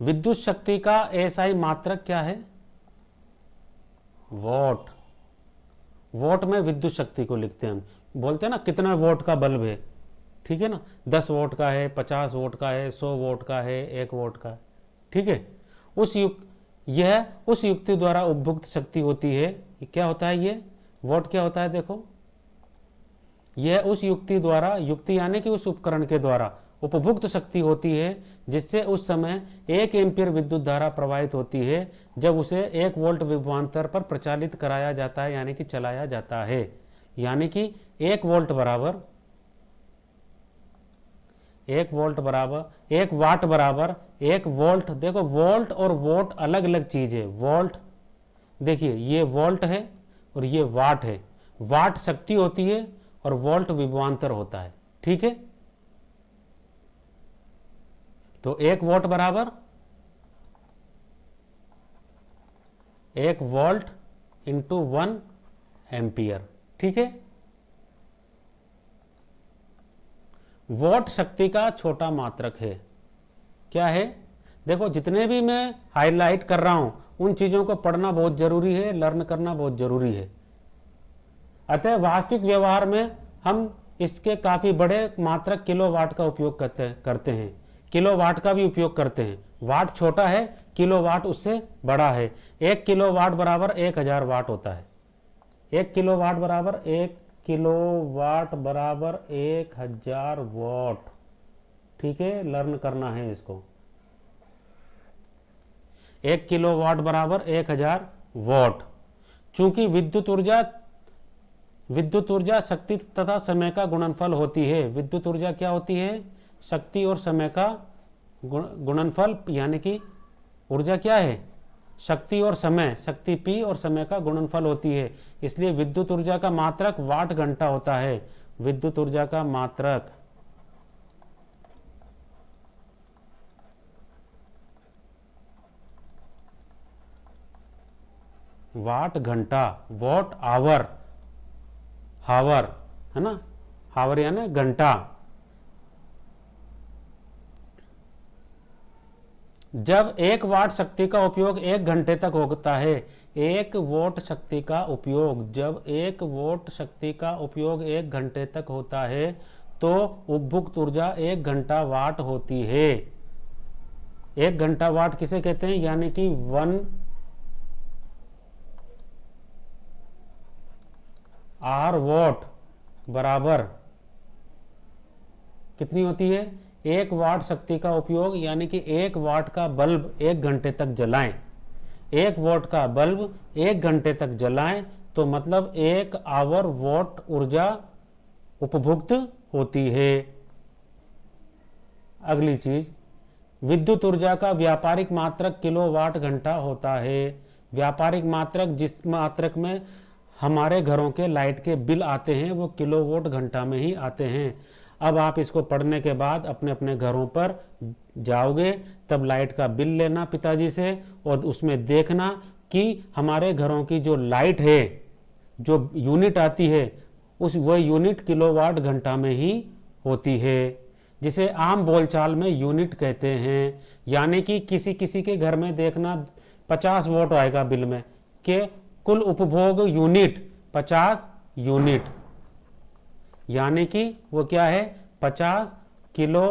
विद्युत शक्ति का एसआई मात्रक क्या है? वॉट। वॉट में विद्युत शक्ति को लिखते हैं हम, बोलते हैं ना कितना वोट का बल्ब है, ठीक है ना, 10 वोट का है, 50 वोट का है, 100 वोट का है, 1 वोट का है, ठीक है। यह उस युक्ति द्वारा उपभुक्त शक्ति होती है। क्या होता है ये वोट? क्या होता है देखो, यह उस युक्ति द्वारा, युक्ति यानी कि उस उपकरण के द्वारा उपभुक्त शक्ति होती है जिससे उस समय 1 एम्पीयर विद्युत धारा प्रवाहित होती है जब उसे 1 वोल्ट विभवांतर पर प्रचालित कराया जाता है, यानी कि चलाया जाता है। यानी कि 1 वोल्ट बराबर 1 वोल्ट बराबर 1 वाट बराबर 1 वोल्ट। देखो वोल्ट और वोट अलग अलग चीज है। वोल्ट देखिए ये वोल्ट है और ये वाट है। वाट शक्ति होती है और वोल्ट विभवांतर होता है, ठीक है। तो 1 वोल्ट बराबर 1 वोल्ट इंटू 1 एम्पियर, ठीक है। वोट शक्ति का छोटा मात्रक है। क्या है? देखो जितने भी मैं हाईलाइट कर रहा हूं उन चीजों को पढ़ना बहुत जरूरी है, लर्न करना बहुत जरूरी है। अतः वास्तविक व्यवहार में हम इसके काफी बड़े मात्रक किलोवाट का उपयोग करते हैं। किलोवाट का भी उपयोग करते हैं। वाट छोटा है, किलोवाट उससे बड़ा है। 1 किलोवाट बराबर 1000 वाट होता है। 1 किलोवाट बराबर 1000 वॉट, ठीक है। लर्न करना है इसको। 1 किलोवाट बराबर 1000 वॉट। चूंकि विद्युत ऊर्जा शक्ति तथा समय का गुणनफल होती है। विद्युत ऊर्जा क्या होती है? शक्ति और समय का गुणनफल, यानी कि ऊर्जा क्या है? शक्ति और समय, शक्ति P और समय का गुणनफल होती है। इसलिए विद्युत ऊर्जा का मात्रक वाट घंटा होता है। विद्युत ऊर्जा का मात्रक वाट घंटा, वॉट आवर, हावर है ना, हावर यानी घंटा। जब 1 वाट शक्ति का उपयोग 1 घंटे तक होता है, 1 वोट शक्ति का उपयोग, जब 1 वोट शक्ति का उपयोग 1 घंटे तक होता है तो उपभुक्त ऊर्जा 1 घंटा वाट होती है। 1 घंटा वाट किसे कहते हैं? यानी कि 1 आर वॉट बराबर कितनी होती है? 1 वाट शक्ति का उपयोग, यानी कि 1 वाट का बल्ब 1 घंटे तक जलाएं। 1 वोट का बल्ब 1 घंटे तक जलाएं तो मतलब 1 आवर वोट ऊर्जा उपभुक्त होती है। अगली चीज, विद्युत ऊर्जा का व्यापारिक मात्रक किलोवाट घंटा होता है। व्यापारिक मात्रक, जिस मात्रक में हमारे घरों के लाइट के बिल आते हैं, वो किलोवाट घंटा में ही आते हैं। अब आप इसको पढ़ने के बाद अपने अपने घरों पर जाओगे, तब लाइट का बिल लेना पिताजी से और उसमें देखना कि हमारे घरों की जो लाइट है, जो यूनिट आती है, वह यूनिट किलोवाट घंटा में ही होती है, जिसे आम बोलचाल में यूनिट कहते हैं। यानी कि किसी किसी के घर में देखना 50 वोट आएगा बिल में, कि कुल उपभोग यूनिट 50 यूनिट, यानी कि वो क्या है? 50 किलो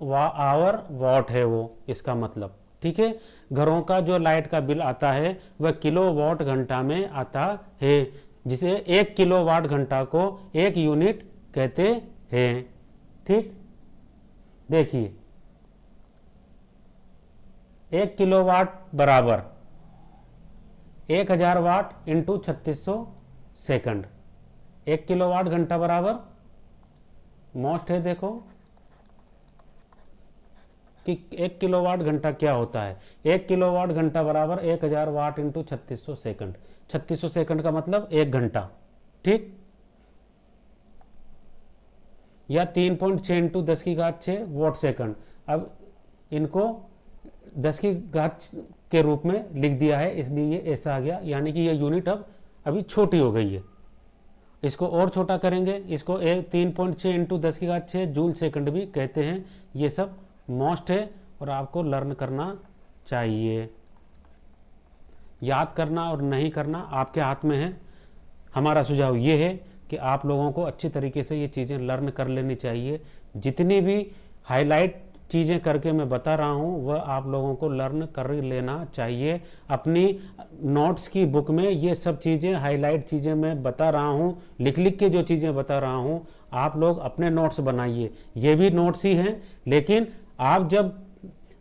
आवर वॉट है वो, इसका मतलब, ठीक है। घरों का जो लाइट का बिल आता है वह किलोवाट घंटा में आता है, जिसे 1 किलोवाट घंटा को 1 यूनिट कहते हैं, ठीक। देखिए 1 किलोवाट बराबर 1000 वाट इंटू 3600 सेकंड। 1 किलोवाट घंटा बराबर मोस्ट है। देखो कि 1 किलोवाट घंटा क्या होता है। 1 किलोवाट घंटा बराबर 1000 वाट इंटू 3600 सेकंड। 3600 सेकंड का मतलब 1 घंटा, ठीक। या 3.6 इंटू 10 की घात 6 वॉट सेकंड। अब इनको 10 की घात के रूप में लिख दिया है, इसलिए ये ऐसा आ गया, यानी कि ये यूनिट अब अभी छोटी हो गई है। इसको और छोटा करेंगे, इसको 3.6 इंटू 10 की घात 6 जूल सेकंड भी कहते हैं। ये सब मोस्ट है और आपको लर्न करना चाहिए। याद करना और नहीं करना आपके हाथ में है। हमारा सुझाव ये है कि आप लोगों को अच्छी तरीके से ये चीज़ें लर्न कर लेनी चाहिए। जितनी भी हाईलाइट चीज़ें करके मैं बता रहा हूँ वह आप लोगों को लर्न कर लेना चाहिए। अपनी नोट्स की बुक में ये सब चीज़ें, हाईलाइट चीज़ें मैं बता रहा हूँ, लिख लिख के जो चीज़ें बता रहा हूँ, आप लोग अपने नोट्स बनाइए। ये भी नोट्स ही हैं, लेकिन आप जब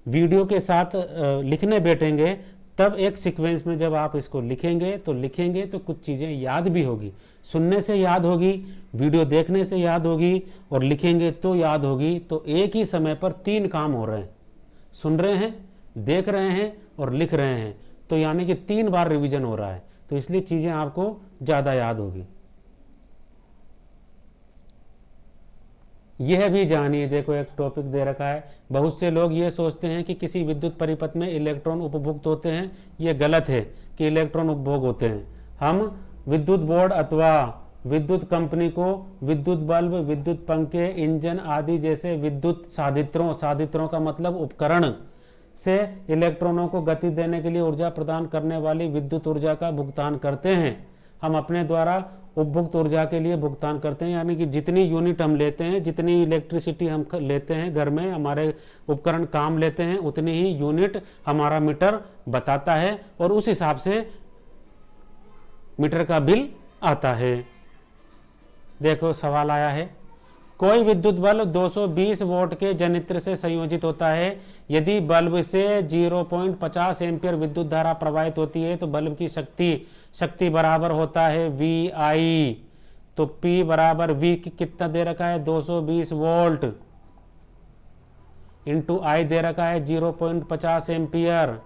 वीडियो के साथ लिखने बैठेंगे तब एक सीक्वेंस में जब आप इसको लिखेंगे तो कुछ चीज़ें याद भी होगी। सुनने से याद होगी, वीडियो देखने से याद होगी, और लिखेंगे तो याद होगी। तो एक ही समय पर 3 काम हो रहे हैं, सुन रहे हैं, देख रहे हैं और लिख रहे हैं। तो यानी कि 3 बार रिवीजन हो रहा है, तो इसलिए चीज़ें आपको ज़्यादा याद होगी। यह भी जानिए, देखो एक टॉपिक दे रखा है, बहुत से लोग ये सोचते हैं कि किसी विद्युत परिपथ में इलेक्ट्रॉन उपभुक्त होते हैं। ये गलत है कि इलेक्ट्रॉन उपभोग होते हैं। हम विद्युत बोर्ड अथवा विद्युत कंपनी को विद्युत बल्ब, विद्युत पंखे, इंजन आदि जैसे विद्युत साधित्रों का मतलब उपकरण से इलेक्ट्रॉनों को गति देने के लिए ऊर्जा प्रदान करने वाली विद्युत ऊर्जा का भुगतान करते हैं। हम अपने द्वारा उपभुक्त ऊर्जा के लिए भुगतान करते हैं, यानी कि जितनी यूनिट हम लेते हैं, जितनी इलेक्ट्रिसिटी हम लेते हैं घर में, हमारे उपकरण काम लेते हैं, उतनी ही यूनिट हमारा मीटर बताता है और उस हिसाब से मीटर का बिल आता है। देखो सवाल आया है, कोई विद्युत बल्ब 220 वोल्ट के जनित्र से संयोजित होता है। यदि बल्ब से 0.50 एम्पियर विद्युत धारा प्रवाहित होती है तो बल्ब की शक्ति बराबर होता है VI। तो P बराबर V कितना दे रखा है 220 वोल्ट इंटू I दे रखा है 0.50 एम्पियर।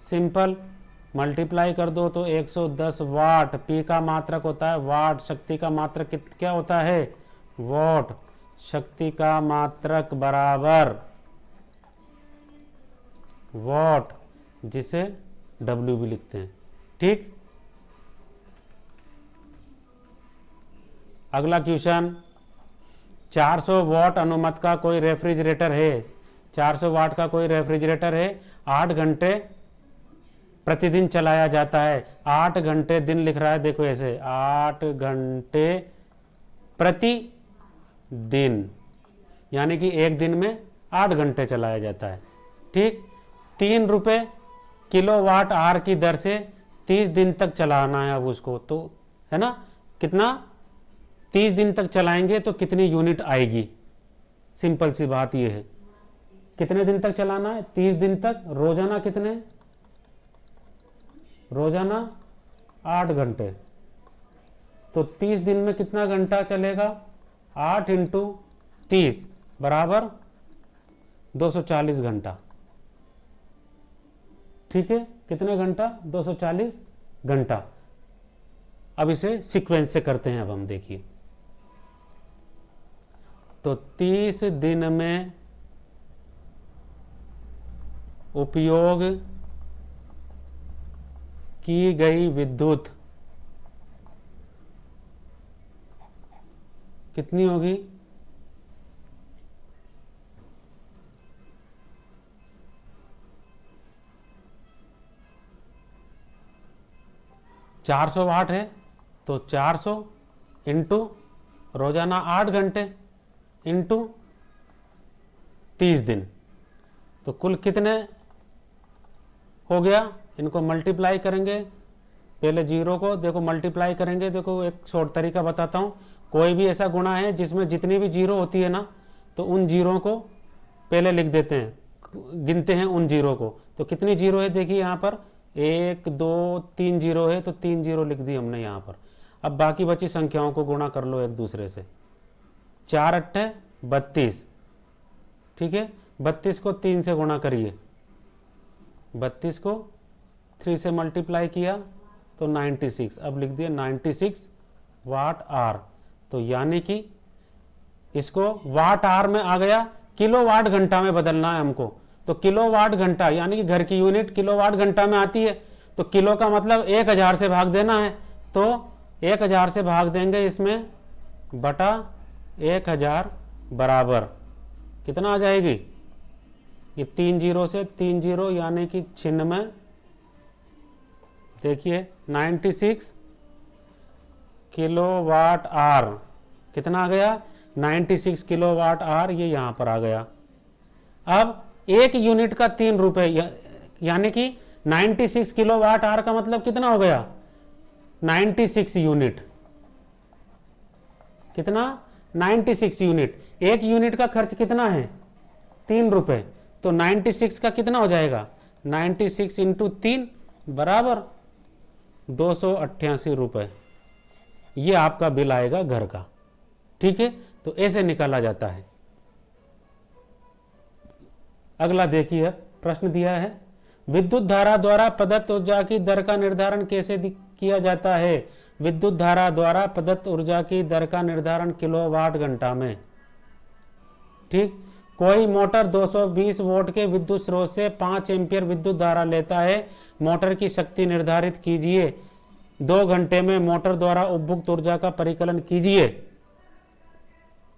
सिंपल, मल्टीप्लाई कर दो तो 110 वाट। P का मात्रक होता है वाट, शक्ति का मात्रक क्या होता है वॉट। शक्ति का मात्रक बराबर वॉट, जिसे W भी लिखते हैं। ठीक, अगला क्वेश्चन, 400 वाट अनुमत का कोई रेफ्रिजरेटर है। 400 वाट का कोई रेफ्रिजरेटर है, 8 घंटे प्रतिदिन चलाया जाता है। 8 घंटे दिन लिख रहा है, देखो ऐसे 8 घंटे प्रति दिन, यानी कि एक दिन में 8 घंटे चलाया जाता है। ठीक, 3 रुपये किलोवाट आवर की दर से 30 दिन तक चलाना है अब उसको, तो है ना, कितना 30 दिन तक चलाएंगे तो कितनी यूनिट आएगी। सिंपल सी बात ये है, कितने दिन तक चलाना है 30 दिन तक, रोजाना कितने, रोजाना 8 घंटे। तो 30 दिन में कितना घंटा चलेगा, 8 इंटू 30 बराबर 240 घंटा। ठीक है, कितने घंटा 240 घंटा। अब इसे सीक्वेंस से करते हैं। अब हम देखिए, तो 30 दिन में उपयोग की गई विद्युत कितनी होगी, ₹400 वाट है, तो 400 इंटू रोजाना 8 घंटे इंटू 30 दिन, तो कुल कितने हो गया। इनको मल्टीप्लाई करेंगे, पहले जीरो को देखो मल्टीप्लाई करेंगे। देखो एक शॉर्ट तरीका बताता हूँ, कोई भी ऐसा गुणा है जिसमें जितनी भी जीरो होती है ना, तो उन जीरो को पहले लिख देते हैं, गिनते हैं उन जीरो को। तो कितनी जीरो है देखिए यहाँ पर 1 2 3 जीरो है, तो 3 जीरो लिख दी हमने यहाँ पर। अब बाकी बची संख्याओं को गुणा कर लो एक दूसरे से, 4 अट्ठे 32। ठीक है, 32 को 3 से गुणा करिए, 32 को 3 से मल्टीप्लाई किया तो 96। अब लिख दिया 96 वाट आवर। तो यानी कि इसको वाट आवर में आ गया, किलो वाट घंटा में बदलना है हमको। तो किलो वाट घंटा यानी कि घर की यूनिट किलो वाट घंटा में आती है, तो किलो का मतलब 1000 से भाग देना है। तो 1000 से भाग देंगे इसमें बटा 1000 बराबर कितना आ जाएगी, ये 3 जीरो से 3 जीरो यानी कि 96, देखिए 96 किलो वाट आवर, कितना आ गया 96 किलो वाट आवर, ये यहां पर आ गया। अब एक यूनिट का 3 रुपए यानी कि 96 किलो वाट आवर का मतलब कितना हो गया 96 यूनिट, कितना 96 यूनिट। एक यूनिट का खर्च कितना है 3 रुपए, तो 96 का कितना हो जाएगा 96 इंटू 3 बराबर 288 रुपए, ये आपका बिल आएगा घर का। ठीक है, तो ऐसे निकाला जाता है। अगला देखिए प्रश्न दिया है, विद्युत धारा द्वारा प्रदत्त ऊर्जा की दर का निर्धारण कैसे किया जाता है। विद्युत धारा द्वारा प्रदत्त ऊर्जा की दर का निर्धारण किलोवाट घंटा में। ठीक, कोई मोटर 220 वोल्ट के विद्युत स्रोत से 5 एम्पियर विद्युत धारा लेता है। मोटर की शक्ति निर्धारित कीजिए। 2 घंटे में मोटर द्वारा उपभोग ऊर्जा का परिकलन कीजिए।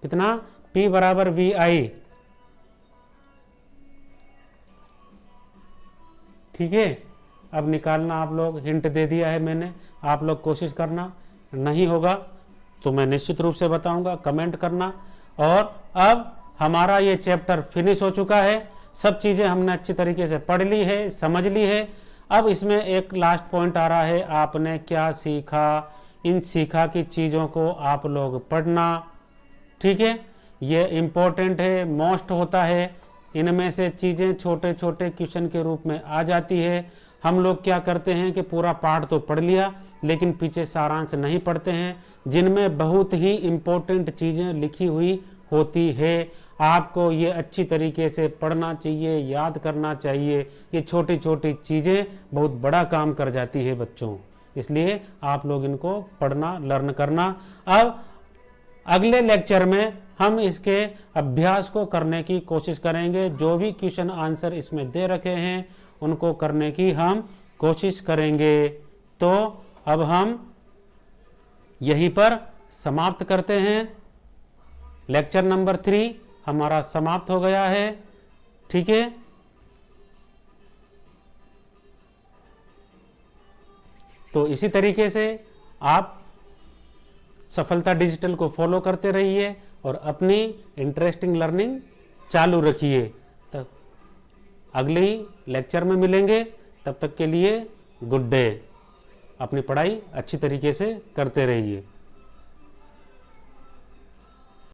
कितना P बराबर VI। ठीक है, अब निकालना आप लोग, हिंट दे दिया है मैंने, आप लोग कोशिश करना, नहीं होगा तो मैं निश्चित रूप से बताऊंगा, कमेंट करना। और अब हमारा ये चैप्टर फिनिश हो चुका है, सब चीज़ें हमने अच्छी तरीके से पढ़ ली है, समझ ली है। अब इसमें एक लास्ट पॉइंट आ रहा है, आपने क्या सीखा, इन सीखा की चीज़ों को आप लोग पढ़ना। ठीक है, ये इम्पोर्टेंट है, मोस्ट होता है। इनमें से चीज़ें छोटे छोटे क्वेश्चन के रूप में आ जाती है। हम लोग क्या करते हैं कि पूरा पाठ तो पढ़ लिया लेकिन पीछे सारांश नहीं पढ़ते हैं, जिनमें बहुत ही इम्पोर्टेंट चीज़ें लिखी हुई होती है। आपको ये अच्छी तरीके से पढ़ना चाहिए, याद करना चाहिए। ये छोटी छोटी चीज़ें बहुत बड़ा काम कर जाती है बच्चों, इसलिए आप लोग इनको पढ़ना, लर्न करना। अब अगले लेक्चर में हम इसके अभ्यास को करने की कोशिश करेंगे। जो भी क्वेश्चन आंसर इसमें दे रखे हैं उनको करने की हम कोशिश करेंगे। तो अब हम यहीं पर समाप्त करते हैं। लेक्चर नंबर 3 हमारा समाप्त हो गया है। ठीक है, तो इसी तरीके से आप सफलता डिजिटल को फॉलो करते रहिए और अपनी इंटरेस्टिंग लर्निंग चालू रखिए। तब अगले लेक्चर में मिलेंगे, तब तक के लिए गुड डे। अपनी पढ़ाई अच्छी तरीके से करते रहिए।